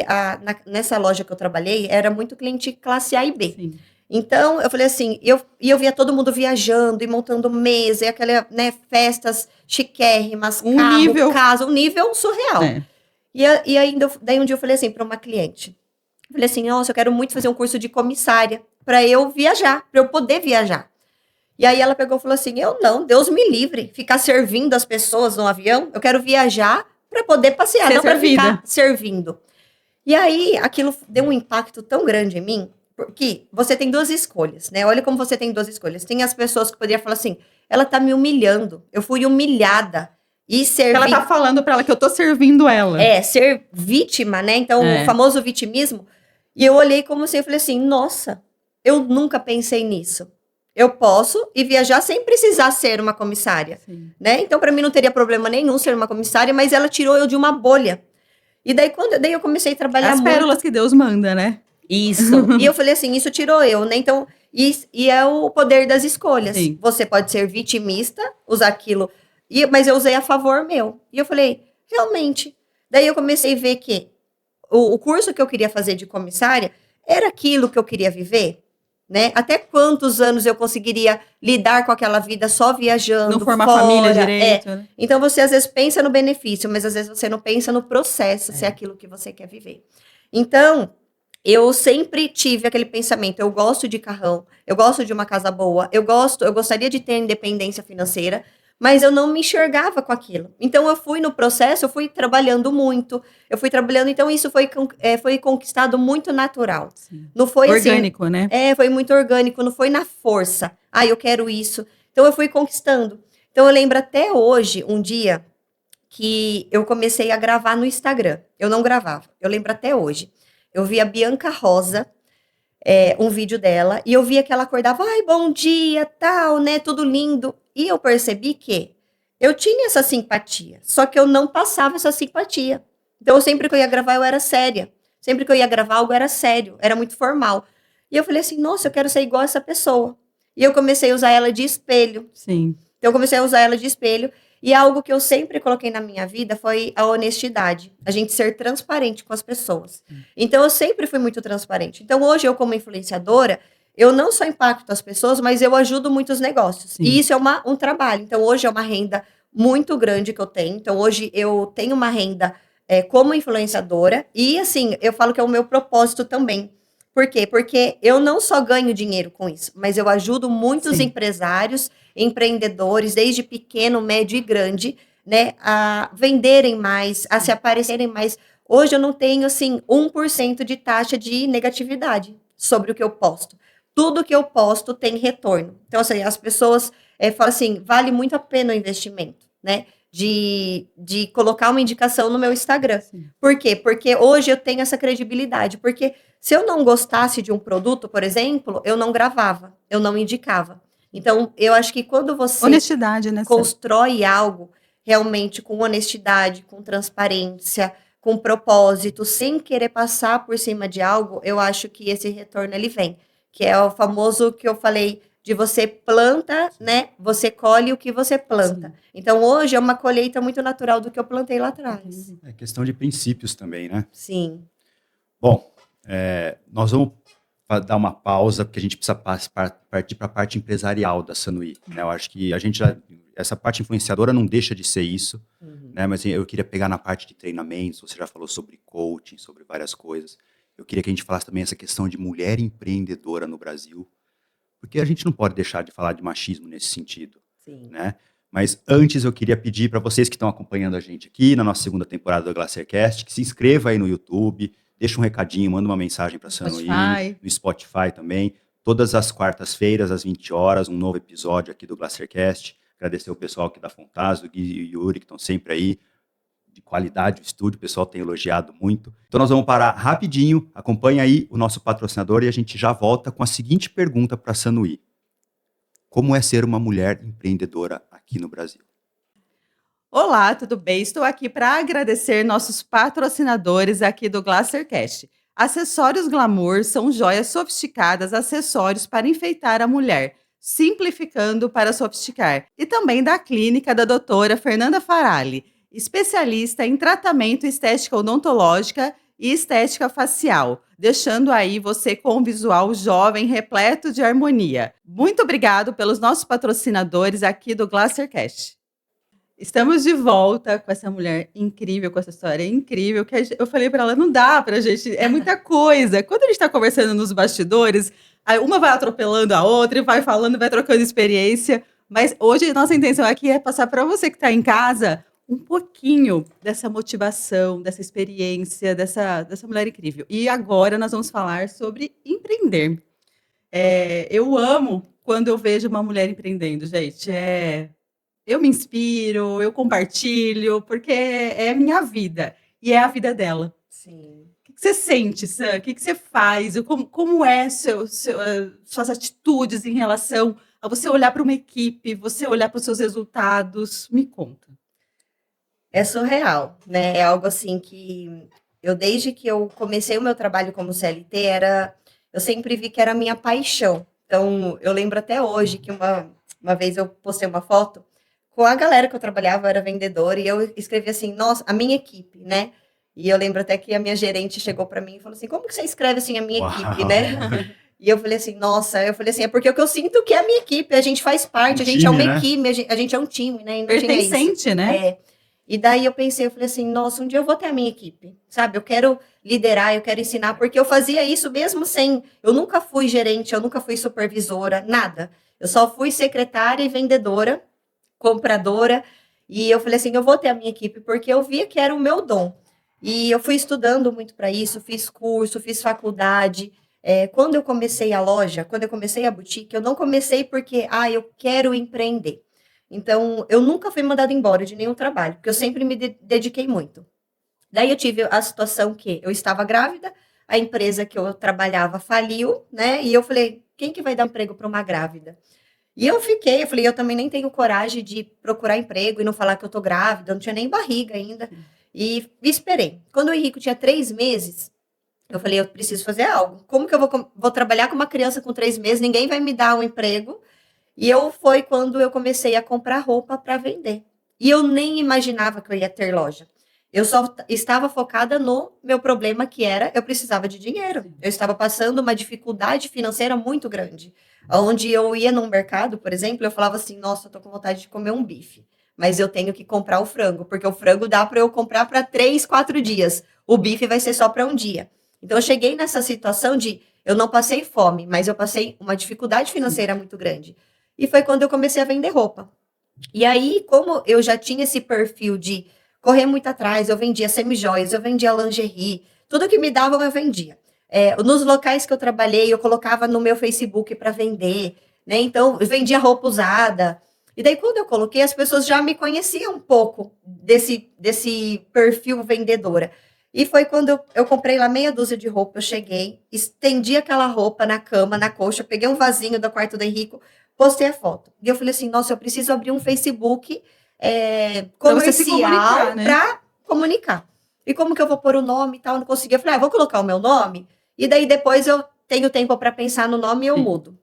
A: nessa loja que eu trabalhei, era muito cliente classe A e B.
C: Sim.
A: Então, eu falei assim, eu via todo mundo viajando e montando mesa, e aquela, festas chiquérrimas, casa, um nível surreal. E ainda, daí um dia eu falei assim para uma cliente, eu falei assim, nossa, eu quero muito fazer um curso de comissária, para eu viajar, para eu poder viajar. E aí ela pegou e falou assim, eu não, Deus me livre, ficar servindo as pessoas no avião, eu quero viajar para poder passear, não para ficar servindo. E aí, aquilo deu um impacto tão grande em mim, porque você tem duas escolhas, né? Olha como você tem duas escolhas. Tem as pessoas que poderiam falar assim, ela tá me humilhando, eu fui humilhada e servi...
C: Ela tá falando pra ela que eu tô servindo ela.
A: Ser vítima, né? Então, o famoso vitimismo. E eu olhei como assim, eu falei assim, nossa, eu nunca pensei nisso. Eu posso ir viajar sem precisar ser uma comissária, né? Então, para mim não teria problema nenhum ser uma comissária, mas ela tirou eu de uma bolha. E daí, daí eu comecei a trabalhar
C: As pérolas que Deus manda, né?
A: Isso. E eu falei assim, isso tirou eu, né? Então, e é o poder das escolhas.
C: Sim.
A: Você pode ser vitimista, usar aquilo, mas eu usei a favor meu. E eu falei, realmente. Daí eu comecei a ver que o curso que eu queria fazer de comissária era aquilo que eu queria viver, né? Até quantos anos eu conseguiria lidar com aquela vida só viajando,
C: não formar família direito. Né?
A: Então você às vezes pensa no benefício, mas às vezes você não pensa no processo, se é aquilo que você quer viver. Então, eu sempre tive aquele pensamento, eu gosto de carrão, eu gosto de uma casa boa, eu gostaria de ter independência financeira, mas eu não me enxergava com aquilo. Então, eu fui no processo, eu fui trabalhando muito, então isso foi conquistado muito natural.
C: Sim.
A: Não foi
C: orgânico,
A: assim,
C: né?
A: Foi muito orgânico, não foi na força. Eu quero isso. Então, eu fui conquistando. Então, eu lembro até hoje, um dia, que eu comecei a gravar no Instagram. Eu não gravava, eu lembro até hoje. Eu vi a Bianca Rosa, um vídeo dela, e eu via que ela acordava, bom dia, tal, né, tudo lindo. E eu percebi que eu tinha essa simpatia, só que eu não passava essa simpatia. Então, sempre que eu ia gravar, eu era séria. Sempre que eu ia gravar, algo era sério, era muito formal. E eu falei assim, nossa, eu quero ser igual a essa pessoa. E eu comecei a usar ela de espelho.
C: Sim.
A: Então, eu comecei a usar ela de espelho. E algo que eu sempre coloquei na minha vida foi a honestidade. A gente ser transparente com as pessoas. Então, eu sempre fui muito transparente. Então, hoje, eu como influenciadora, eu não só impacto as pessoas, mas eu ajudo muitos negócios.
C: Sim.
A: E isso é um trabalho. Então, hoje é uma renda muito grande que eu tenho. Então, hoje eu tenho uma renda como influenciadora. E, assim, eu falo que é o meu propósito também. Por quê? Porque eu não só ganho dinheiro com isso, mas eu ajudo muitos empresários, empreendedores, desde pequeno, médio e grande, né, a venderem mais, a se aparecerem mais. Hoje eu não tenho, assim, 1% de taxa de negatividade sobre o que eu posto. Tudo que eu posto tem retorno. Então, assim, as pessoas falam assim, vale muito a pena o investimento, né? De colocar uma indicação no meu Instagram.
C: Sim.
A: Por quê? Porque hoje eu tenho essa credibilidade. Porque se eu não gostasse de um produto, por exemplo, eu não gravava, eu não indicava. Então, eu acho que quando você
C: honestidade, né,
A: constrói algo realmente com honestidade, com transparência, com propósito, sem querer passar por cima de algo, eu acho que esse retorno ele vem. Que é o famoso que eu falei, de você planta, né? Você colhe o que você planta. Sim. Então, hoje é uma colheita muito natural do que eu plantei lá atrás.
B: É questão de princípios também, né?
A: Sim.
B: Bom, nós vamos dar uma pausa, porque a gente precisa partir para a parte empresarial da Sanuí. Né? Eu acho que essa parte influenciadora não deixa de ser isso, né? Mas eu queria pegar na parte de treinamentos, você já falou sobre coaching, sobre várias coisas. Eu queria que a gente falasse também essa questão de mulher empreendedora no Brasil, porque a gente não pode deixar de falar de machismo nesse sentido.
A: Sim.
B: Né? Mas antes eu queria pedir para vocês que estão acompanhando a gente aqui na nossa segunda temporada do GlacierCast, que se inscreva aí no YouTube, deixa um recadinho, manda uma mensagem para a Sanuí, no Spotify também. Todas as quartas-feiras, às 20 horas, um novo episódio aqui do GlacierCast. Agradecer o pessoal aqui da Fontaz, do Gui e o Yuri, que estão sempre aí de qualidade o estúdio, o pessoal tem elogiado muito. Então nós vamos parar rapidinho, acompanha aí o nosso patrocinador e a gente já volta com a seguinte pergunta para a Sanuí. Como é ser uma mulher empreendedora aqui no Brasil?
C: Olá, tudo bem? Estou aqui para agradecer nossos patrocinadores aqui do GlacerCast. Acessórios Glamour são joias sofisticadas, acessórios para enfeitar a mulher, simplificando para sofisticar. E também da clínica da doutora Fernanda Farali, especialista em tratamento estética odontológica e estética facial, deixando aí você com um visual jovem, repleto de harmonia. Muito obrigado pelos nossos patrocinadores aqui do GlacerCast. Estamos de volta com essa mulher incrível, com essa história incrível, que eu falei para ela, não dá pra gente, é muita coisa. Quando a gente tá conversando nos bastidores, aí uma vai atropelando a outra, e vai falando, vai trocando experiência, mas hoje a nossa intenção aqui é passar para você que está em casa um pouquinho dessa motivação, dessa experiência, dessa mulher incrível. E agora nós vamos falar sobre empreender. Eu amo quando eu vejo uma mulher empreendendo, gente. Eu me inspiro, eu compartilho, porque é a minha vida e é a vida dela.
A: Sim.
C: O que você sente, Sam? O que você faz? Como é suas atitudes em relação a você olhar para uma equipe, você olhar para os seus resultados? Me conta.
A: É surreal, né? É algo assim que desde que eu comecei o meu trabalho como CLT, eu sempre vi que era a minha paixão. Então, eu lembro até hoje que uma vez eu postei uma foto com a galera que eu trabalhava, eu era vendedora, e eu escrevi assim, nossa, a minha equipe, né? E eu lembro até que a minha gerente chegou para mim e falou assim, como que você escreve assim a minha equipe, né? E eu falei assim, nossa, é porque o que eu sinto que é a minha equipe, a gente faz parte, a gente é uma equipe, a gente é um time, né? E não tinha isso.
C: Pertencente, né?
A: E daí eu falei assim, nossa, um dia eu vou ter a minha equipe, sabe? Eu quero liderar, eu quero ensinar, porque eu fazia isso mesmo eu nunca fui gerente, eu nunca fui supervisora, nada. Eu só fui secretária e vendedora, compradora, e eu falei assim, eu vou ter a minha equipe, porque eu via que era o meu dom. E eu fui estudando muito para isso, fiz curso, fiz faculdade. Quando eu comecei a loja, quando eu comecei a boutique, eu não comecei porque, eu quero empreender. Então, eu nunca fui mandada embora de nenhum trabalho, porque eu sempre me dediquei muito. Daí eu tive a situação que eu estava grávida, a empresa que eu trabalhava faliu, né? E eu falei, quem que vai dar emprego para uma grávida? E eu falei, eu também nem tenho coragem de procurar emprego e não falar que eu tô grávida, eu não tinha nem barriga ainda. E esperei. Quando o Henrico tinha 3 meses, eu falei, eu preciso fazer algo. Como que eu vou trabalhar com uma criança com 3 meses, ninguém vai me dar um emprego? E foi quando eu comecei a comprar roupa para vender. E eu nem imaginava que eu ia ter loja. Eu só estava focada no meu problema, que era, eu precisava de dinheiro. Eu estava passando uma dificuldade financeira muito grande. Onde eu ia num mercado, por exemplo, eu falava assim, nossa, eu tô com vontade de comer um bife. Mas eu tenho que comprar o frango, porque o frango dá para eu comprar para 3, 4 dias. O bife vai ser só para um dia. Então eu cheguei nessa situação eu não passei fome, mas eu passei uma dificuldade financeira muito grande. E foi quando eu comecei a vender roupa. E aí, como eu já tinha esse perfil de correr muito atrás, eu vendia semijoias, eu vendia lingerie, tudo que me davam eu vendia. Nos locais que eu trabalhei, eu colocava no meu Facebook para vender, né? Então, eu vendia roupa usada. E daí, quando eu coloquei, as pessoas já me conheciam um pouco desse perfil vendedora. E foi quando eu comprei lá meia dúzia de roupa, eu cheguei, estendi aquela roupa na cama, na coxa, peguei um vasinho do quarto do Henrico, postei a foto. E eu falei assim, nossa, eu preciso abrir um Facebook comercial para comunicar. E como que eu vou pôr o nome e tal? Eu não conseguia. Eu falei, vou colocar o meu nome, e daí depois eu tenho tempo para pensar no nome e eu mudo.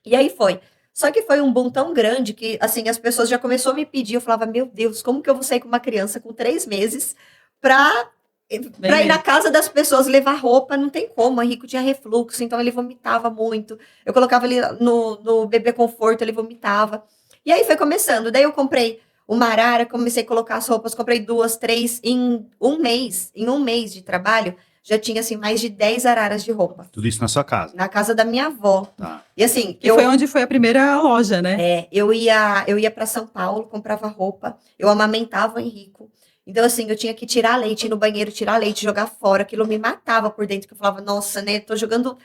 A: E aí foi. Só que foi um boom tão grande que, assim, as pessoas já começaram a me pedir, eu falava, meu Deus, como que eu vou sair com uma criança com 3 meses para ir na casa das pessoas levar roupa? Não tem como, o Henrico tinha refluxo, então ele vomitava muito. Eu colocava ele no bebê conforto, ele vomitava. E aí foi começando. Daí eu comprei uma arara, comecei a colocar as roupas, comprei 2, 3, em um mês de trabalho, já tinha, assim, mais de 10 araras de roupa.
B: Tudo isso na sua casa?
A: Na casa da minha avó.
B: Tá.
A: E assim...
C: foi onde foi a primeira loja, né?
A: Eu ia para São Paulo, comprava roupa, eu amamentava o Henrico. Então, assim, eu tinha que tirar leite, ir no banheiro, tirar leite, jogar fora. Aquilo me matava por dentro, que eu falava, nossa, né, tô jogando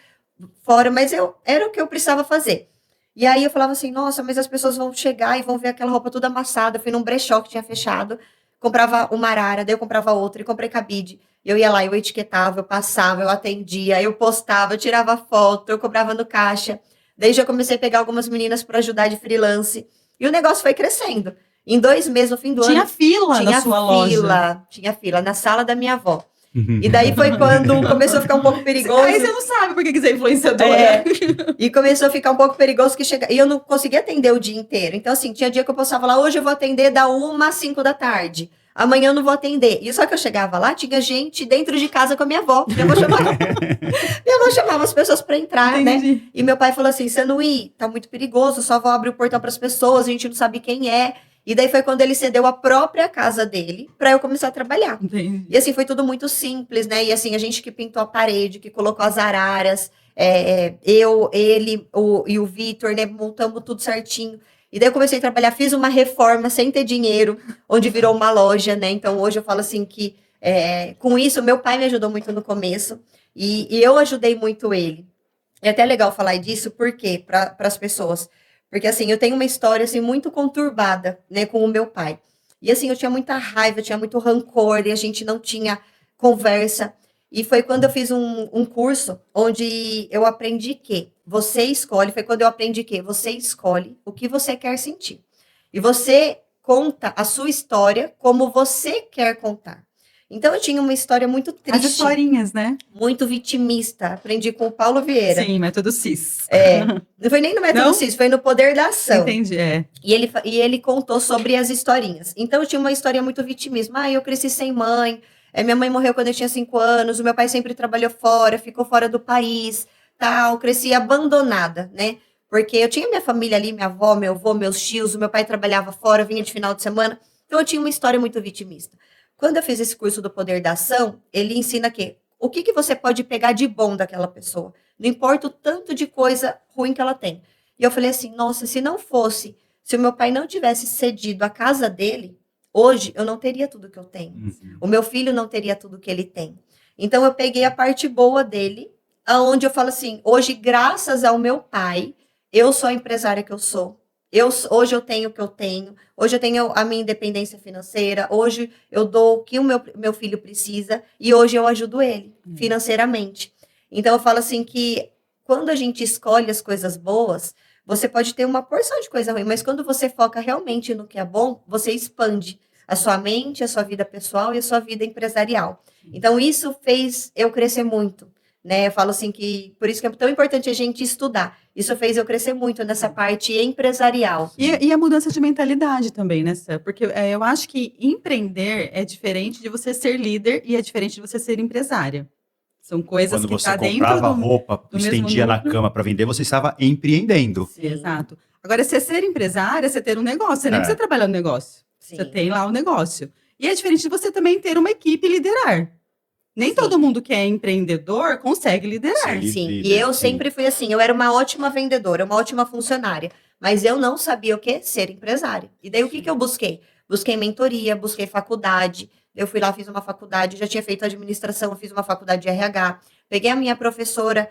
A: fora. Mas era o que eu precisava fazer. E aí eu falava assim, nossa, mas as pessoas vão chegar e vão ver aquela roupa toda amassada. Eu fui num brechó que tinha fechado, comprava uma arara, daí eu comprava outra, e comprei cabide. Eu ia lá, eu etiquetava, eu passava, eu atendia, eu postava, eu tirava foto, eu cobrava no caixa. Daí já comecei a pegar algumas meninas para ajudar de freelance. E o negócio foi crescendo. Em 2 meses, no fim do
C: Tinha
A: ano,
C: fila na sua loja.
A: tinha fila na sala da minha avó. E daí foi quando começou a ficar um pouco perigoso.
C: Aí você não sabe por que você é influenciadora.
A: É, e começou a ficar um pouco perigoso que chega. E eu não conseguia atender o dia inteiro. Então, assim, tinha dia que eu postava lá, hoje eu vou atender da 1 às 5 da tarde. Amanhã eu não vou atender. E só que eu chegava lá, tinha gente dentro de casa com a minha avó. Minha avó chamava as pessoas para entrar, né?
C: Entendi.
A: E meu pai falou assim: Sanuí, tá muito perigoso, só vou abrir o portão para as pessoas, a gente não sabe quem é. E daí foi quando ele cedeu a própria casa dele para eu começar a trabalhar.
C: Entendi.
A: E assim, foi tudo muito simples, né? E assim, a gente que pintou a parede, que colocou as araras, eu, ele e o Vitor, né? Montamos tudo certinho. E daí eu comecei a trabalhar, fiz uma reforma sem ter dinheiro, onde virou uma loja, né? Então hoje eu falo assim que com isso, meu pai me ajudou muito no começo e eu ajudei muito ele. É até legal falar disso, por quê? Para as pessoas. Porque assim, eu tenho uma história assim muito conturbada, né, com o meu pai. E assim, eu tinha muita raiva, eu tinha muito rancor, e a gente não tinha conversa. E foi quando eu fiz um curso onde eu aprendi que você escolhe, foi quando eu aprendi que você escolhe o que você quer sentir. E você conta a sua história como você quer contar. Então eu tinha uma história muito
C: As
A: triste,
C: historinhas, né?
A: muito vitimista. Aprendi com o Paulo Vieira.
C: Sim, método CIS.
A: Não foi nem no método
C: Não?
A: CIS, foi no Poder da Ação.
C: Entendi,
A: E ele contou sobre as historinhas. Então eu tinha uma história muito vitimismo. Eu cresci sem mãe, minha mãe morreu quando eu tinha 5 anos, o meu pai sempre trabalhou fora, ficou fora do país, tal, cresci abandonada, né? Porque eu tinha minha família ali, minha avó, meu avô, meus tios, o meu pai trabalhava fora, vinha de final de semana. Então eu tinha uma história muito vitimista. Quando eu fiz esse curso do Poder da Ação, ele ensina o que você pode pegar de bom daquela pessoa. Não importa o tanto de coisa ruim que ela tem. E eu falei assim, nossa, se o meu pai não tivesse cedido a casa dele, hoje eu não teria tudo que eu tenho. O meu filho não teria tudo que ele tem. Então eu peguei a parte boa dele, aonde eu falo assim, hoje graças ao meu pai, eu sou a empresária que eu sou. Hoje eu tenho o que eu tenho, hoje eu tenho a minha independência financeira, hoje eu dou o que o meu filho precisa e hoje eu ajudo ele financeiramente. Então eu falo assim que quando a gente escolhe as coisas boas, você pode ter uma porção de coisa ruim, mas quando você foca realmente no que é bom, você expande a sua mente, a sua vida pessoal e a sua vida empresarial. Então isso fez eu crescer muito. Né, eu falo assim que por isso que é tão importante a gente estudar. Isso fez eu crescer muito nessa parte empresarial.
C: E a mudança de mentalidade também, né, Sam? Porque eu acho que empreender é diferente de você ser líder e é diferente de você ser empresária. São coisas
B: Quando
C: que
B: você
C: tá dentro
B: comprava roupa,
C: do
B: estendia
C: mesmo
B: na
C: núcleo.
B: cama para vender, você estava empreendendo.
C: Sim, exato. Agora, você ser empresária, você ter um negócio. Você nem precisa trabalhar no negócio.
A: Sim.
C: Você tem lá o negócio. E é diferente de você também ter uma equipe e liderar. Nem todo mundo que é empreendedor consegue liderar.
A: Sim, e eu sempre fui assim, eu era uma ótima vendedora, uma ótima funcionária, mas eu não sabia o que? Ser empresária. E daí o que eu busquei? Busquei mentoria, busquei faculdade, eu fui lá, fiz uma faculdade, já tinha feito administração, fiz uma faculdade de RH, peguei a minha professora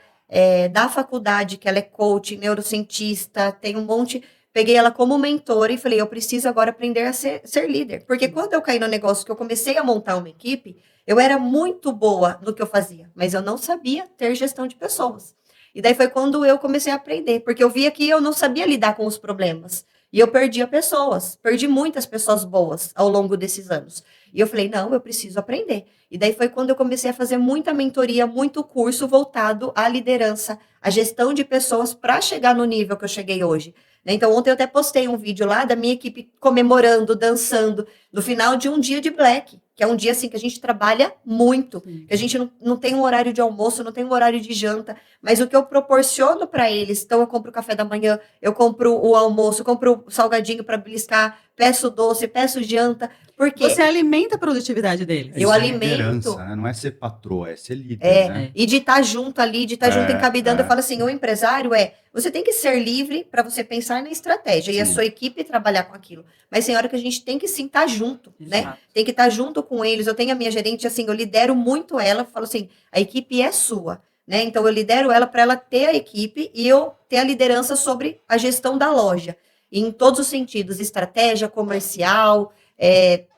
A: da faculdade, que ela é coach, neurocientista, tem um monte... Peguei ela como mentora e falei, eu preciso agora aprender a ser líder. Porque quando eu caí no negócio que eu comecei a montar uma equipe, eu era muito boa no que eu fazia, mas eu não sabia ter gestão de pessoas. E daí foi quando eu comecei a aprender, porque eu via que eu não sabia lidar com os problemas. E eu perdia pessoas, perdi muitas pessoas boas ao longo desses anos. E eu falei, não, eu preciso aprender. E daí foi quando eu comecei a fazer muita mentoria, muito curso voltado à liderança, à gestão de pessoas para chegar no nível que eu cheguei hoje. Então, ontem eu até postei um vídeo lá da minha equipe comemorando, dançando, no final de um dia de Black, que é um dia assim que a gente trabalha muito, que a gente não tem um horário de almoço, não tem um horário de janta, mas o que eu proporciono para eles, então eu compro o café da manhã, eu compro o almoço, compro o salgadinho para beliscar, peço doce, peço janta, porque...
C: Você alimenta a produtividade deles.
A: Eu alimento.
B: Né? Não é ser patroa, é ser líder, né?
A: E de estar junto ali, de estar junto encabidando, eu falo assim, o empresário você tem que ser livre para você pensar na estratégia e a sua equipe trabalhar com aquilo. Mas tem hora que a gente tem que sim estar junto, né? Tem que estar junto com eles. Eu tenho a minha gerente, assim, eu lidero muito ela, falo assim, a equipe é sua, né? Então eu lidero ela para ela ter a equipe e eu ter a liderança sobre a gestão da loja. Em todos os sentidos, estratégia, comercial,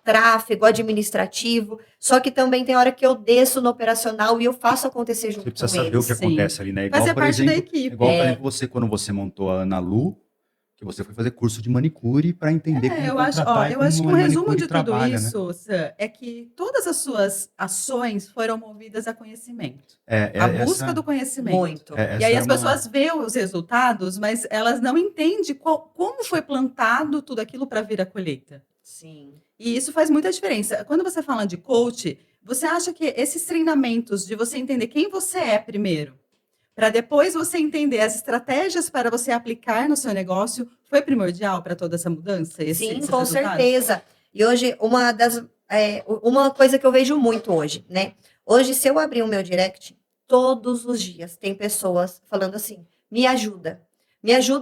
A: tráfego, administrativo, só que também tem hora que eu desço no operacional e eu faço acontecer junto
B: Você precisa
A: com
B: saber o
A: eles.
B: que acontece ali, né? Igual,
C: Fazer
B: por
C: parte
B: exemplo,
C: da equipe.
B: igual, por exemplo, você, quando você montou a Ana Lu, que você foi fazer curso de manicure para entender como
C: Eu acho,
B: contratar e
C: eu acho que
B: como
C: um
B: uma
C: resumo
B: manicure
C: de tudo
B: trabalha, né?
C: isso, Sam, é que todas as suas ações foram movidas a conhecimento.
B: É,
C: A
B: essa-
C: busca do conhecimento.
A: Muito.
B: é,
C: E aí
B: essa
C: as
B: é uma-
C: pessoas veem os resultados, mas elas não entendem como foi plantado tudo aquilo para vir a colheita.
A: Sim.
C: E isso faz muita diferença. Quando você fala de coach, você acha que esses treinamentos de você entender quem você é primeiro, para depois você entender as estratégias para você aplicar no seu negócio, foi primordial para toda essa mudança?
A: Sim,
C: Esses
A: com
C: resultados?
A: certeza. E hoje, uma coisa que eu vejo muito hoje, né? Hoje, se eu abrir o meu direct, todos os dias tem pessoas falando assim: me ajuda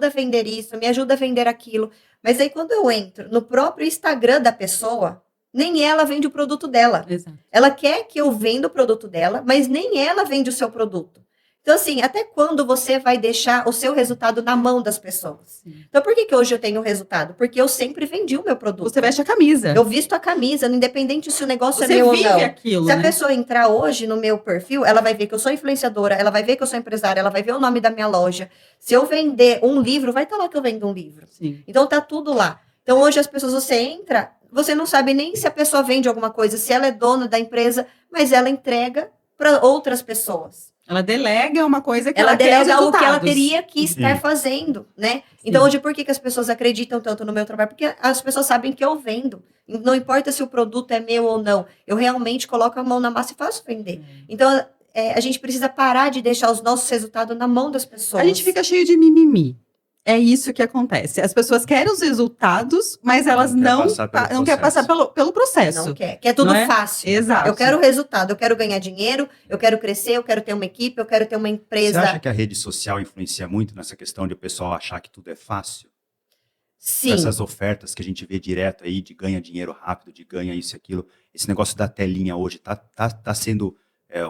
A: a vender isso, me ajuda a vender aquilo. Mas aí, quando eu entro no próprio Instagram da pessoa, nem ela vende o produto dela.
C: Exato.
A: Ela quer que eu venda o produto dela, mas nem ela vende o seu produto. Então, assim, até quando você vai deixar o seu resultado na mão das pessoas?
C: Sim.
A: Então, por que hoje eu tenho resultado? Porque eu sempre vendi o meu produto.
C: Você veste a camisa.
A: Eu visto a camisa, independente se o negócio
C: Você
A: é meu ou
C: vive
A: não.
C: aquilo,
A: Se a
C: né?
A: pessoa entrar hoje no meu perfil, ela vai ver que eu sou influenciadora, ela vai ver que eu sou empresária, ela vai ver o nome da minha loja. Se eu vender um livro, vai estar lá que eu vendo um livro.
C: Sim.
A: Então, tá tudo lá. Então, hoje as pessoas, você entra, você não sabe nem se a pessoa vende alguma coisa, se ela é dona da empresa, mas ela entrega para outras pessoas.
C: Ela delega uma coisa que
A: Ela
C: ela quer
A: delega
C: os
A: algo que ela
C: resultados.
A: teria que estar
B: Sim.
A: fazendo, né? Então,
C: Sim.
A: hoje, por que as pessoas acreditam tanto no meu trabalho? Porque as pessoas sabem que eu vendo. Não importa se o produto é meu ou não. Eu realmente coloco a mão na massa e faço vender. Então, a gente precisa parar de deixar os nossos resultados na mão das pessoas.
C: A gente fica cheio de mimimi. É isso que acontece. As pessoas querem os resultados, mas elas
B: Não quer passar pelo
C: não querem passar pelo processo.
A: Não quer. Quer tudo
C: Não é?
A: fácil.
C: Exato.
A: Eu quero resultado, eu quero ganhar dinheiro, eu quero crescer, eu quero ter uma equipe, eu quero ter uma
B: Você
A: empresa.
B: acha que a rede social influencia muito nessa questão de o pessoal achar que tudo é fácil?
A: Sim.
B: Essas ofertas que a gente vê direto aí de ganha dinheiro rápido, de ganha isso e aquilo. Esse negócio da telinha hoje tá sendo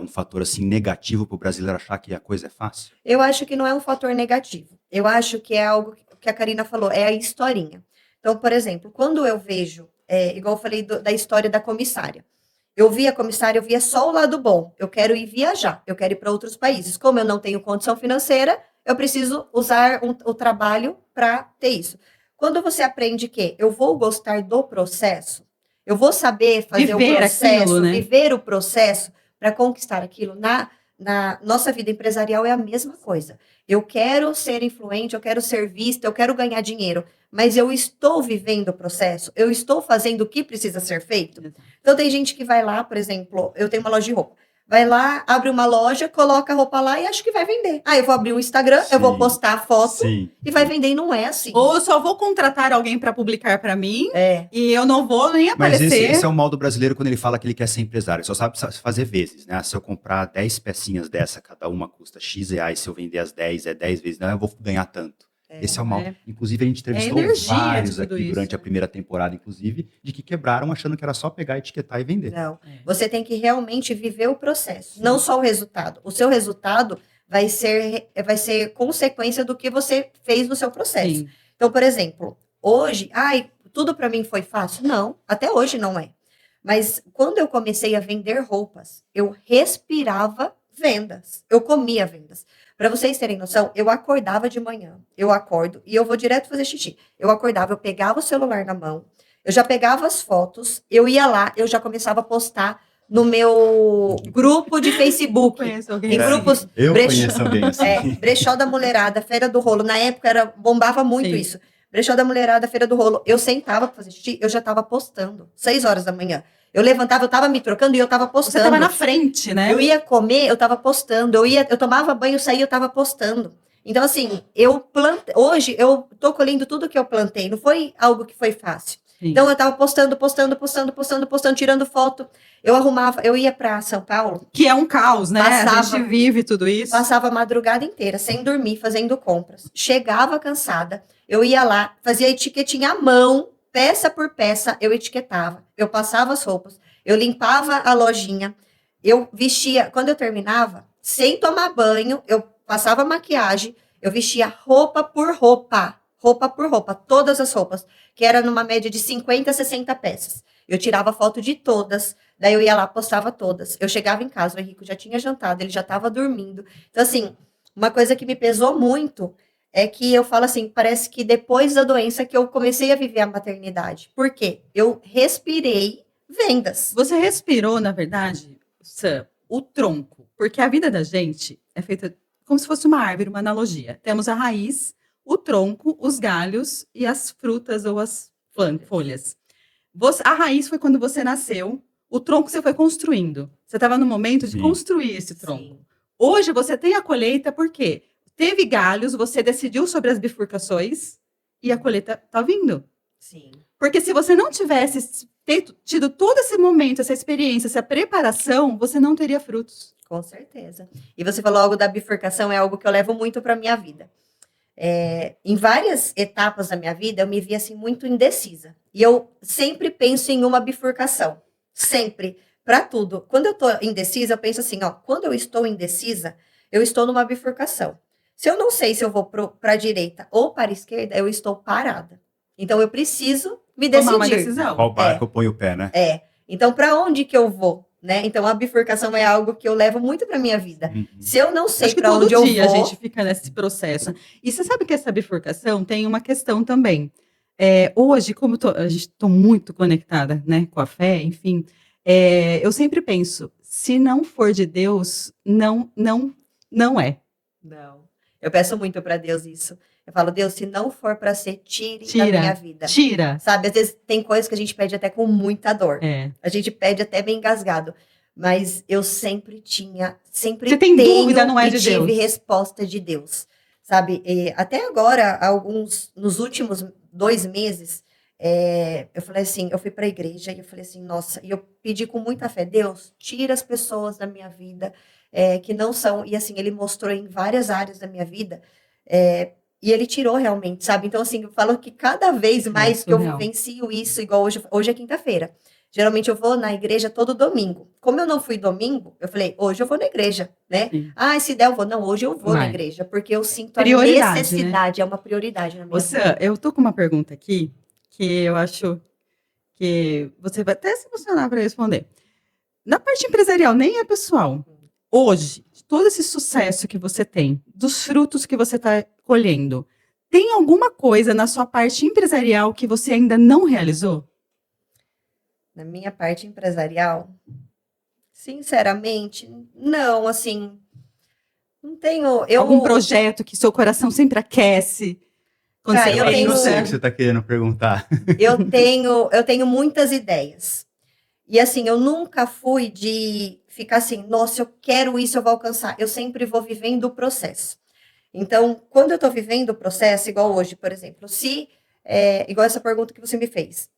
B: um fator assim negativo para o brasileiro achar que a coisa é fácil?
A: Eu acho que não é um fator negativo. Eu acho que é algo que a Karina falou, é a historinha. Então, por exemplo, quando eu vejo, igual eu falei da história da comissária, eu via a comissária, eu via só o lado bom. Eu quero ir viajar, eu quero ir para outros países. Como eu não tenho condição financeira, eu preciso usar o trabalho para ter isso. Quando você aprende que eu vou gostar do processo, eu vou saber fazer o
C: Viver
A: processo,
C: aquilo, né?
A: viver o processo para conquistar aquilo. Na nossa vida empresarial é a mesma coisa. Eu quero ser influente, eu quero ser vista, eu quero ganhar dinheiro, mas eu estou vivendo o processo, eu estou fazendo o que precisa ser feito. Então tem gente que vai lá, por exemplo, eu tenho uma loja de roupa. Vai lá, abre uma loja, coloca a roupa lá e acha que vai vender. Ah, eu vou abrir um Instagram, eu vou
B: Sim.
A: postar a foto
B: Sim.
A: e vai vender, e não é assim.
C: Ou eu só vou contratar alguém para publicar para mim
A: É.
C: e eu não vou nem
B: Mas
C: aparecer.
B: esse é o mal do brasileiro quando ele fala que ele quer ser empresário. Ele só sabe fazer vezes, né? Se eu comprar 10 pecinhas dessa, cada uma custa X reais, se eu vender as 10, é 10 vezes, não, eu vou ganhar tanto. Esse é o mal.
C: É.
B: Inclusive, a gente entrevistou
C: energia de
B: vários
C: tudo
B: aqui
C: isso.
B: durante a primeira temporada, inclusive, de que quebraram achando que era só pegar, etiquetar e vender.
A: Não. Você tem que realmente viver o processo, não só o resultado. O seu resultado vai ser consequência do que você fez no seu processo.
C: Sim.
A: Então, por exemplo, hoje, tudo para mim foi fácil? Não, até hoje não é. Mas quando eu comecei a vender roupas, eu respirava vendas, eu comia vendas. Para vocês terem noção, eu acordava de manhã, eu acordo e eu vou direto fazer xixi. Eu acordava, eu pegava o celular na mão, eu já pegava as fotos, eu ia lá, eu já começava a postar no meu grupo de Facebook.
C: Conheço alguém
A: Em
C: assim.
A: grupos
B: Eu
A: brechó-
B: conheço alguém assim.
A: Brechó da Mulherada, Feira do Rolo. Na época bombava muito
C: Sim.
A: isso. Brechó da Mulherada, Feira do Rolo. Eu sentava pra fazer xixi, eu já tava postando. 6 horas da manhã. Eu levantava, eu tava me trocando e eu tava postando.
C: Você estava na frente, né?
A: Eu ia comer, eu tava postando. Eu tomava banho, saía, eu tava postando. Então, assim, hoje eu tô colhendo tudo que eu plantei. Não foi algo que foi fácil.
C: Sim.
A: Então, eu tava postando, tirando foto. Eu ia pra São Paulo,
C: Que é um caos, né? A
A: Passava.
C: gente vive tudo isso.
A: passava a madrugada inteira, sem dormir, fazendo compras. Chegava cansada, eu ia lá, fazia etiquetinha à mão, peça por peça, eu etiquetava. Eu passava as roupas, eu limpava a lojinha, eu vestia. Quando eu terminava, sem tomar banho, eu passava maquiagem, eu vestia roupa por roupa. roupa por roupa, todas as roupas, que era numa média de 50 a 60 peças. Eu tirava foto de todas, daí eu ia lá, postava todas. Eu chegava em casa, o Henrico já tinha jantado, ele já estava dormindo. Então, assim, uma coisa que me pesou muito é que eu falo assim, parece que depois da doença que eu comecei a viver a maternidade. Por quê? Eu respirei vendas.
C: Você respirou, na verdade, Sam, o tronco, porque a vida da gente é feita como se fosse uma árvore, uma analogia. Temos a raiz, o tronco, os galhos e as frutas ou as folhas. A raiz foi quando você nasceu, o tronco você foi construindo. Você estava no momento de
B: Sim.
C: construir esse tronco.
A: Sim.
C: Hoje você tem a colheita porque teve galhos, você decidiu sobre as bifurcações e a colheita está vindo.
A: Sim.
C: Porque se você não tivesse tido todo esse momento, essa experiência, essa preparação, você não teria frutos.
A: Com certeza. E você falou algo da bifurcação, é algo que eu levo muito para minha vida. Em várias etapas da minha vida, eu me via assim muito indecisa. E eu sempre penso em uma bifurcação. Sempre. Para tudo. Quando eu estou indecisa, eu penso assim, ó, quando eu estou indecisa, eu estou numa bifurcação. Se eu não sei se eu vou para a direita ou para a esquerda, eu estou parada. Então, eu preciso me decidir.
C: Tomar uma decisão.
B: Qual barco eu ponho o pé, né?
A: Então, para onde que eu vou? Né? Então, a bifurcação é algo que eu levo muito para minha vida.
B: Uhum.
A: Se eu não sei
C: Acho que
A: para
C: todo
A: onde eu
C: dia a
A: vou...
C: gente fica nesse processo. E você sabe que essa bifurcação tem uma questão também. Hoje, como a gente está muito conectada, né, com a fé, enfim, eu sempre penso, se não for de Deus, não é.
A: Não. Eu peço muito para Deus isso. Eu falo, Deus, se não for para ser, tire da minha vida.
C: Tira.
A: Sabe, às vezes tem coisas que a gente pede até com muita dor.
C: É.
A: A gente pede até bem engasgado. Mas eu sempre sempre
C: Você tem
A: tenho
C: dúvida, não é
A: e
C: de
A: tive
C: Deus.
A: resposta de Deus. Sabe, e até agora, nos últimos 2 meses, eu falei assim, eu fui para a igreja e eu falei assim, nossa, e eu pedi com muita fé, Deus, tira as pessoas da minha vida que não são, e assim, ele mostrou em várias áreas da minha vida, e ele tirou realmente, sabe? Então, assim, eu falo que cada vez mais que eu
C: surreal.
A: vivencio isso, igual hoje é quinta-feira. Geralmente eu vou na igreja todo domingo. Como eu não fui domingo, eu falei, hoje eu vou na igreja, né?
C: Sim.
A: Se der eu vou. Não, hoje eu vou na
C: Vai.
A: igreja, porque eu sinto a
C: Prioridade,
A: necessidade, é uma prioridade na minha
C: Sam,
A: vida.
C: eu tô com uma pergunta aqui que eu acho que você vai até se emocionar para responder. Na parte empresarial, nem é pessoal. Hoje, todo esse sucesso que você tem, dos frutos que você está colhendo, tem alguma coisa na sua parte empresarial que você ainda não realizou?
A: Na minha parte empresarial, sinceramente, não, assim, não tenho...
C: Algum projeto que seu coração sempre aquece? Quando
A: Cara,
C: você
A: eu
B: Eu acho que eu
A: tenho-
B: sei o que você está querendo perguntar.
A: Eu tenho muitas ideias. E assim, eu nunca fui de ficar assim, nossa, eu quero isso, eu vou alcançar. Eu sempre vou vivendo o processo. Então, quando eu estou vivendo o processo, igual hoje, por exemplo, igual essa pergunta que você me fez.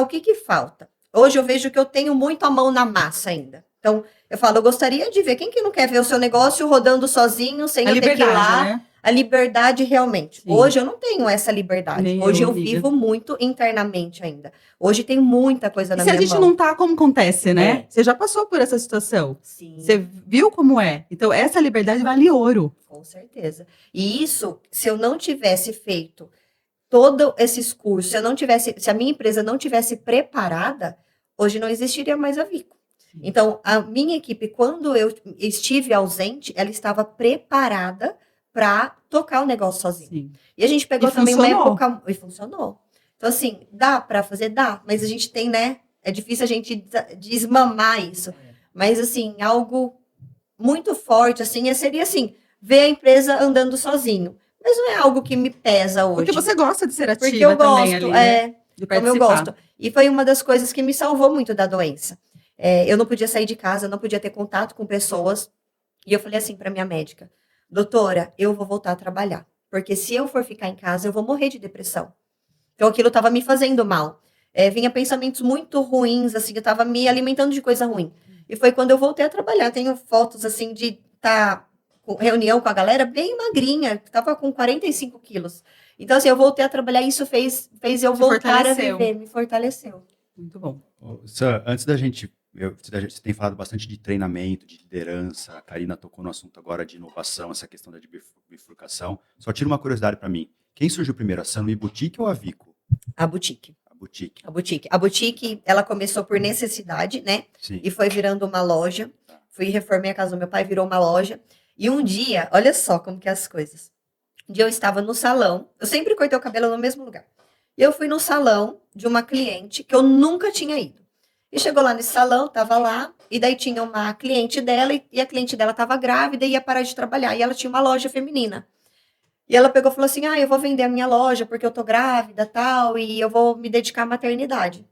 A: O que falta? Hoje eu vejo que eu tenho muito a mão na massa ainda. Então, eu falo, eu gostaria de ver, quem que não quer ver o seu negócio rodando sozinho, sem
C: A
A: eu ter que ir lá,
C: liberdade, né?
A: a liberdade realmente.
C: Sim.
A: Hoje eu não tenho essa liberdade.
C: Nem
A: Hoje
C: eu,
A: eu
C: amiga.
A: vivo muito internamente ainda. Hoje tem muita coisa
C: E
A: na
C: se a
A: minha
C: gente
A: mão.
C: não tá, como acontece, né?
A: É.
C: Você já passou por essa situação.
A: Sim,
C: Você viu como é. Então, essa liberdade vale ouro.
A: com certeza. E isso, se eu não tivesse feito todos esses cursos, se a minha empresa não tivesse preparada, hoje não existiria mais a Vico. Então, a minha equipe, quando eu estive ausente, ela estava preparada para tocar o negócio sozinha.
C: Sim.
A: E a gente pegou
C: E
A: também uma
C: funcionou.
A: época... E funcionou. Então, assim, dá para fazer? Dá. Mas a gente tem, né? É difícil a gente desmamar isso. Mas, assim, algo muito forte, assim, seria assim, ver a empresa andando sozinho. Mas não é algo que me pesa hoje.
C: Porque você gosta de ser ativa
A: Porque eu
C: também
A: gosto,
C: ali, né? De
A: como eu
C: participar.
A: gosto. E foi uma das coisas que me salvou muito da doença. Eu não podia sair de casa, eu não podia ter contato com pessoas. E eu falei assim para minha médica, doutora, eu vou voltar a trabalhar. Porque se eu for ficar em casa, eu vou morrer de depressão. Então aquilo estava me fazendo mal. Vinha pensamentos muito ruins, assim, eu estava me alimentando de coisa ruim. E foi quando eu voltei a trabalhar. Tenho fotos, assim, de estar com reunião com a galera bem magrinha, estava com 45 quilos. Então, assim, eu voltei a trabalhar e isso fez eu
C: Te
A: voltar a
C: fortaleceu.
A: viver, me fortaleceu.
C: Muito bom.
B: Sam, antes da gente... Você tem falado bastante de treinamento, de liderança. A Karina tocou no assunto agora de inovação, essa questão da bifurcação. Só tira uma curiosidade para mim. Quem surgiu primeiro, a Sanui Boutique ou a Vico?
A: A boutique.
B: A Boutique.
A: A boutique. A boutique, ela começou por necessidade, né?
B: Sim.
A: E foi virando uma loja. Fui reformei a casa do meu pai, virou uma loja. E um dia, olha só como que é as coisas. Um dia eu estava no salão, eu sempre cortei o cabelo no mesmo lugar. E eu fui no salão de uma cliente que eu nunca tinha ido. E chegou lá nesse salão, tava lá, e daí tinha uma cliente dela, e a cliente dela tava grávida e ia parar de trabalhar. E ela tinha uma loja feminina. E ela pegou e falou assim, eu vou vender a minha loja porque eu tô grávida, tal, e eu vou me dedicar à maternidade.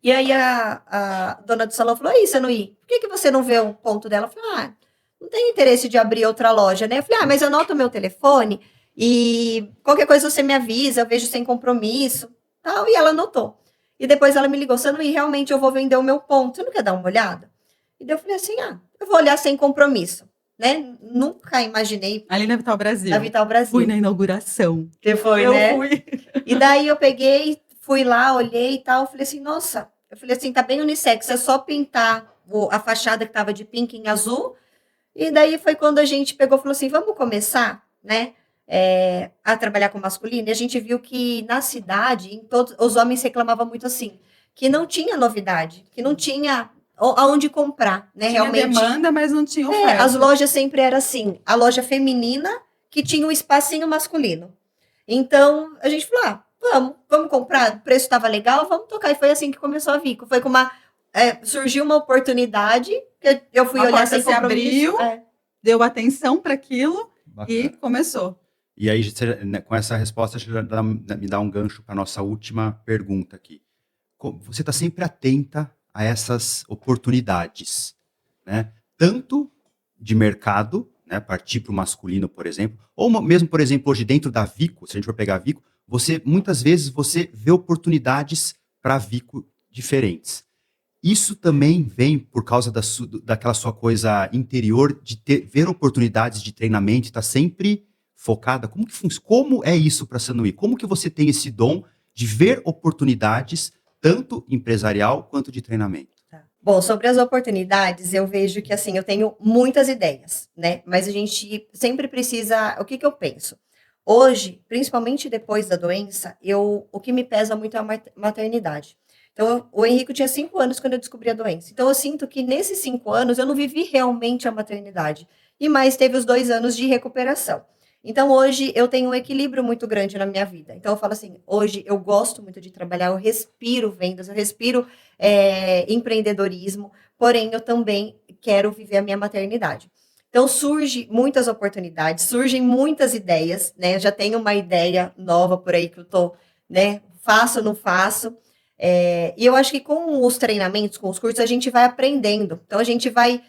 A: E aí a dona do salão falou, você não ir? Por que você não vê o ponto dela? Eu falei, não tenho interesse de abrir outra loja, né? Eu falei, mas eu anoto o meu telefone e qualquer coisa você me avisa, eu vejo sem compromisso, tal. E ela anotou. E depois ela me ligou, Sanui, realmente eu vou vender o meu ponto, você não quer dar uma olhada? E daí eu falei assim, eu vou olhar sem compromisso, né? Nunca imaginei.
C: Ali na Vital Brasil.
A: Na Vital Brasil.
C: Fui na inauguração.
A: Você foi,
C: eu
A: né?
C: fui.
A: E daí eu peguei, fui lá, olhei e tal, falei assim, nossa, eu falei assim, tá bem unissex, é só pintar a fachada que tava de pink em azul. E daí foi quando a gente pegou e falou assim, vamos começar, né, a trabalhar com masculino. E a gente viu que na cidade, os homens reclamavam muito assim, que não tinha novidade, que não tinha aonde comprar, né,
C: tinha
A: realmente.
C: Demanda, mas não tinha oferta.
A: As lojas sempre eram assim, a loja feminina que tinha um espacinho masculino. Então, a gente falou, vamos comprar, o preço estava legal, vamos tocar. E foi assim que começou a Vico. Foi com surgiu uma oportunidade, que eu fui olhar sem compromisso.
C: Abriu, deu atenção para aquilo. Bacana. E começou.
B: E aí, com essa resposta, me dá um gancho para a nossa última pergunta aqui. Você está sempre atenta a essas oportunidades, né? Tanto de mercado, né? Partir para o masculino, por exemplo, ou mesmo, por exemplo, hoje dentro da Vico, se a gente for pegar a Vico, muitas vezes você vê oportunidades para a Vico diferentes. Isso também vem por causa daquela sua coisa interior de ver oportunidades de treinamento, estar sempre focada. Como é isso para a Sanui? Como que você tem esse dom de ver oportunidades, tanto empresarial quanto de treinamento?
A: Bom, sobre as oportunidades, eu vejo que, assim, eu tenho muitas ideias, né? Mas a gente sempre precisa... O que eu penso? Hoje, principalmente depois da doença, o que me pesa muito é a maternidade. Então, o Henrico tinha 5 anos quando eu descobri a doença. Então, eu sinto que nesses 5 anos eu não vivi realmente a maternidade. E mais teve os 2 anos de recuperação. Então, hoje eu tenho um equilíbrio muito grande na minha vida. Então, eu falo assim, hoje eu gosto muito de trabalhar, eu respiro vendas, eu respiro empreendedorismo, porém eu também quero viver a minha maternidade. Então, surgem muitas oportunidades, surgem muitas ideias, né? Eu já tenho uma ideia nova por aí que eu tô, né? Faço ou não faço? E eu acho que com os treinamentos, com os cursos, a gente vai aprendendo. Então, a gente vai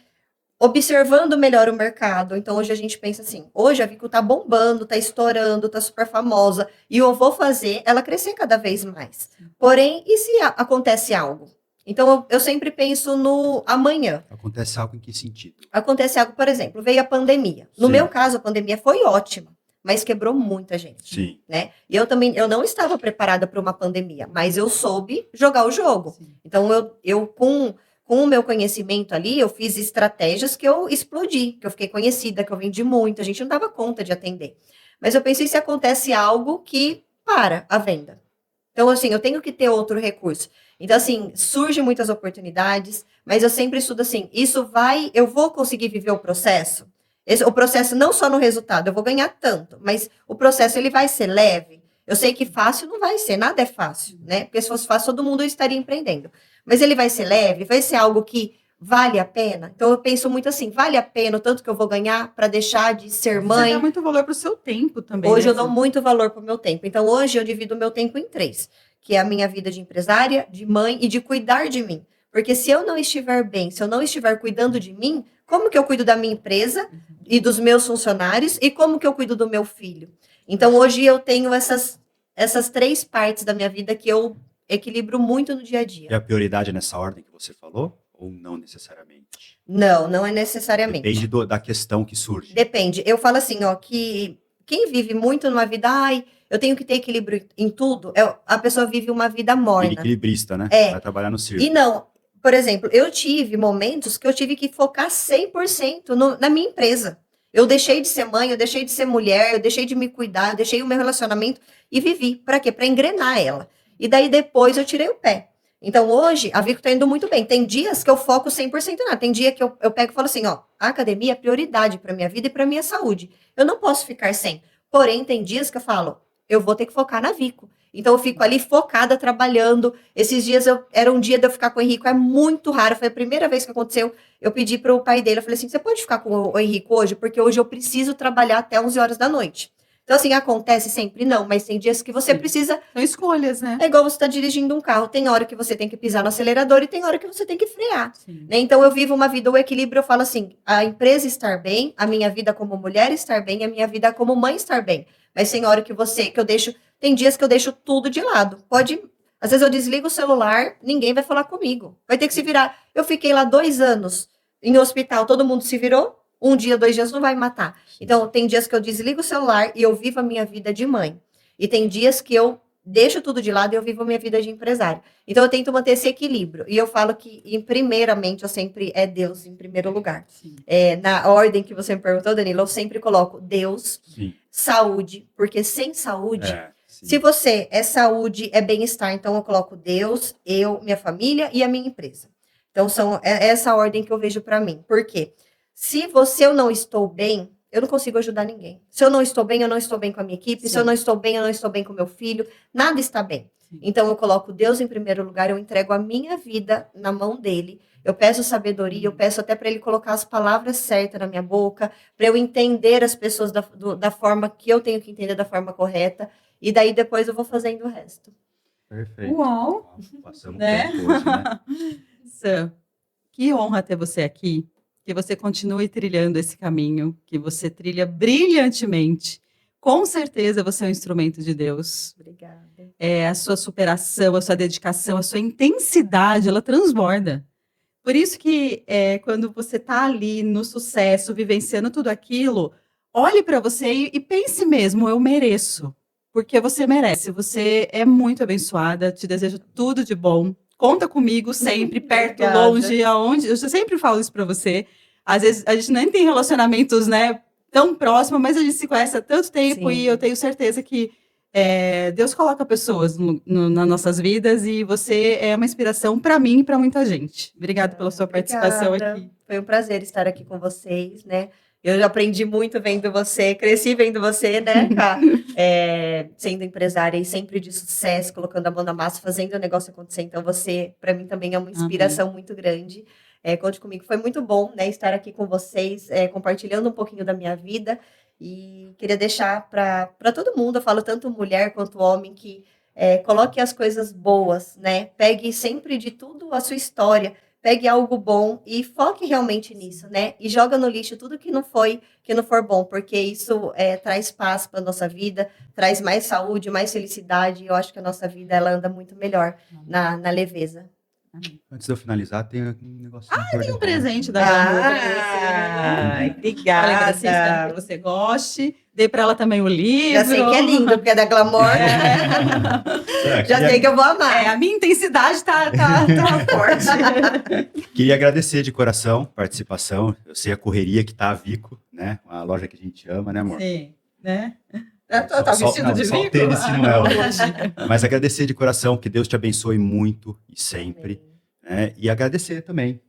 A: observando melhor o mercado. Então, hoje a gente pensa assim, hoje a Vico tá bombando, tá estourando, tá super famosa, e eu vou fazer ela crescer cada vez mais. Porém, e se acontece algo? Então, eu sempre penso no amanhã.
B: Acontece algo em que sentido?
A: Acontece algo, por exemplo, veio a pandemia. No meu caso, a pandemia foi ótima, mas quebrou muita gente.
B: Sim.
A: Né? E eu não estava preparada para uma pandemia, mas eu soube jogar o jogo. Sim. Então, eu com o meu conhecimento ali, eu fiz estratégias que eu explodi, que eu fiquei conhecida, que eu vendi muito, a gente não dava conta de atender. Mas eu pensei se acontece algo que para a venda. Então, assim, eu tenho que ter outro recurso. Então, assim, surgem muitas oportunidades, mas eu sempre estudo assim, eu vou conseguir viver o processo? O processo não só no resultado, eu vou ganhar tanto, mas o processo ele vai ser leve. Eu sei que fácil não vai ser, nada é fácil, né? Porque se fosse fácil, todo mundo estaria empreendendo. Mas ele vai ser leve, vai ser algo que vale a pena. Então eu penso muito assim, vale a pena o tanto que eu vou ganhar para deixar de ser mãe?
C: Você dá muito valor para o seu tempo também.
A: Hoje eu dou muito valor para o meu tempo. Então hoje eu divido o meu tempo em 3, que é a minha vida de empresária, de mãe e de cuidar de mim. Porque se eu não estiver bem, se eu não estiver cuidando de mim, como que eu cuido da minha empresa e dos meus funcionários e como que eu cuido do meu filho? Então hoje eu tenho essas 3 partes da minha vida que eu equilibro muito no dia a dia.
B: E a prioridade é nessa ordem que você falou? Ou não necessariamente?
A: Não é necessariamente.
B: Depende da questão que surge.
A: Depende. Eu falo assim, que quem vive muito numa vida, eu tenho que ter equilíbrio em tudo, a pessoa vive uma vida morna.
B: Equilibrista, né? Vai trabalhar no círculo.
A: E não, por exemplo, eu tive momentos que eu tive que focar 100% na minha empresa. Eu deixei de ser mãe, eu deixei de ser mulher, eu deixei de me cuidar, eu deixei o meu relacionamento e vivi. Pra quê? Pra engrenar ela. E daí depois eu tirei o pé. Então hoje a Vico tá indo muito bem. Tem dias que eu foco 100% nela. Tem dia que eu pego e falo assim, ó, a academia é prioridade pra minha vida e pra minha saúde. Eu não posso ficar sem. Porém, tem dias que eu falo, eu vou ter que focar na Vico. Então eu fico ali focada, trabalhando. Esses dias era um dia de eu ficar com o Henrico, é muito raro. Foi a primeira vez que aconteceu. Eu pedi para o pai dele, eu falei assim, você pode ficar com o Henrico hoje? Porque hoje eu preciso trabalhar até 11 horas da noite. Então assim, acontece sempre? Não, mas tem dias que você precisa...
C: São escolhas, né?
A: É igual você tá dirigindo um carro. Tem hora que você tem que pisar no acelerador e tem hora que você tem que frear.
C: Sim.
A: Né? Então eu vivo uma vida, o equilíbrio, eu falo assim, a empresa estar bem, a minha vida como mulher estar bem, a minha vida como mãe estar bem. Mas tem hora que eu deixo... Tem dias que eu deixo tudo de lado. Às vezes eu desligo o celular, ninguém vai falar comigo. Vai ter que se virar. Eu fiquei lá 2 anos em hospital, todo mundo se virou. 1 dia, 2 dias não vai me matar. Então, tem dias que eu desligo o celular e eu vivo a minha vida de mãe. E tem dias que eu deixo tudo de lado e eu vivo a minha vida de empresária. Então, eu tento manter esse equilíbrio. E eu falo que, primeiramente, eu sempre é Deus em primeiro lugar. Na ordem que você me perguntou, Danilo, eu sempre coloco Deus, saúde, porque sem saúde... Se você é saúde, é bem-estar, então eu coloco Deus, eu, minha família e a minha empresa. Então, é essa ordem que eu vejo para mim. Por quê? Se eu não estou bem, eu não consigo ajudar ninguém. Se eu não estou bem, eu não estou bem com a minha equipe. Sim. Se eu não estou bem, eu não estou bem com o meu filho. Nada está bem. Sim. Então, eu coloco Deus em primeiro lugar, eu entrego a minha vida na mão dele. Eu peço sabedoria, eu peço até para ele colocar as palavras certas na minha boca, para eu entender as pessoas da forma que eu tenho que entender, da forma correta. E daí depois eu vou fazendo o resto.
B: Perfeito.
C: Uau!
B: Passamos tempo hoje, né?
C: Sam, que honra ter você aqui, que você continue trilhando esse caminho, que você trilha brilhantemente. Com certeza você é um instrumento de Deus.
A: Obrigada.
C: A sua superação, a sua dedicação, a sua intensidade, ela transborda. Por isso que quando você está ali no sucesso, vivenciando tudo aquilo, olhe para você e pense mesmo, eu mereço. Porque você merece, você é muito abençoada, te desejo tudo de bom. Conta comigo sempre, perto,
A: Obrigada.
C: longe, aonde. Eu sempre falo isso para você. Às vezes a gente nem tem relacionamentos, né, tão próximos, mas a gente se conhece há tanto tempo. Sim. E eu tenho certeza que Deus coloca pessoas nas nossas vidas e você é uma inspiração para mim e para muita gente. Obrigada pela sua participação aqui.
A: Foi um prazer estar aqui com vocês, né? Eu já aprendi muito vendo você, cresci vendo você, né, Ká? Sendo empresária e sempre de sucesso, colocando a mão na massa, fazendo o negócio acontecer. Então, você, para mim, também é uma inspiração muito grande. Conte comigo. Foi muito bom, né, estar aqui com vocês, compartilhando um pouquinho da minha vida. E queria deixar para todo mundo, eu falo tanto mulher quanto homem, que coloque as coisas boas, né? Pegue sempre de tudo a sua história. Pegue algo bom e foque realmente nisso, né? E joga no lixo tudo que não for bom, porque isso traz paz para nossa vida, traz mais saúde, mais felicidade. E eu acho que a nossa vida ela anda muito melhor na leveza.
B: Antes de eu finalizar, tem um negócio.
C: Tem um presente da Glamour para você.
A: Obrigada.
C: Espero que você goste. Dei para ela também o livro.
A: Já sei que é lindo, porque é da Glamour. Já sei que eu vou amar.
C: A minha intensidade tá forte.
B: Queria agradecer de coração a participação. Eu sei a correria que tá a Vico, né? Uma loja que a gente ama, né, amor?
C: Sim, né? Tá vestido de
B: Vico? Só o tênis não é hoje. Mas agradecer de coração, que Deus te abençoe muito e sempre. Né? E agradecer também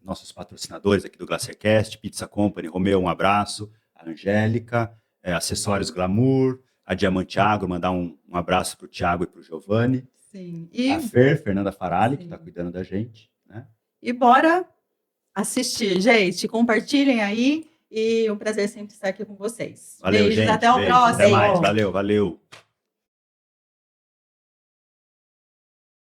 B: nossos patrocinadores aqui do GlacierCast, Pizza Company, Romeu, um abraço. A Angélica, Acessórios Glamour, a Diamante Agro, mandar um abraço para o Thiago e para o Giovanni.
C: Sim.
B: A Fernanda Farali, que está cuidando da gente. Né?
C: E bora assistir, gente. Compartilhem aí. E um prazer sempre estar aqui com vocês.
B: Valeu,
C: Beijos,
B: gente.
C: até o próximo.
B: Até mais. Valeu.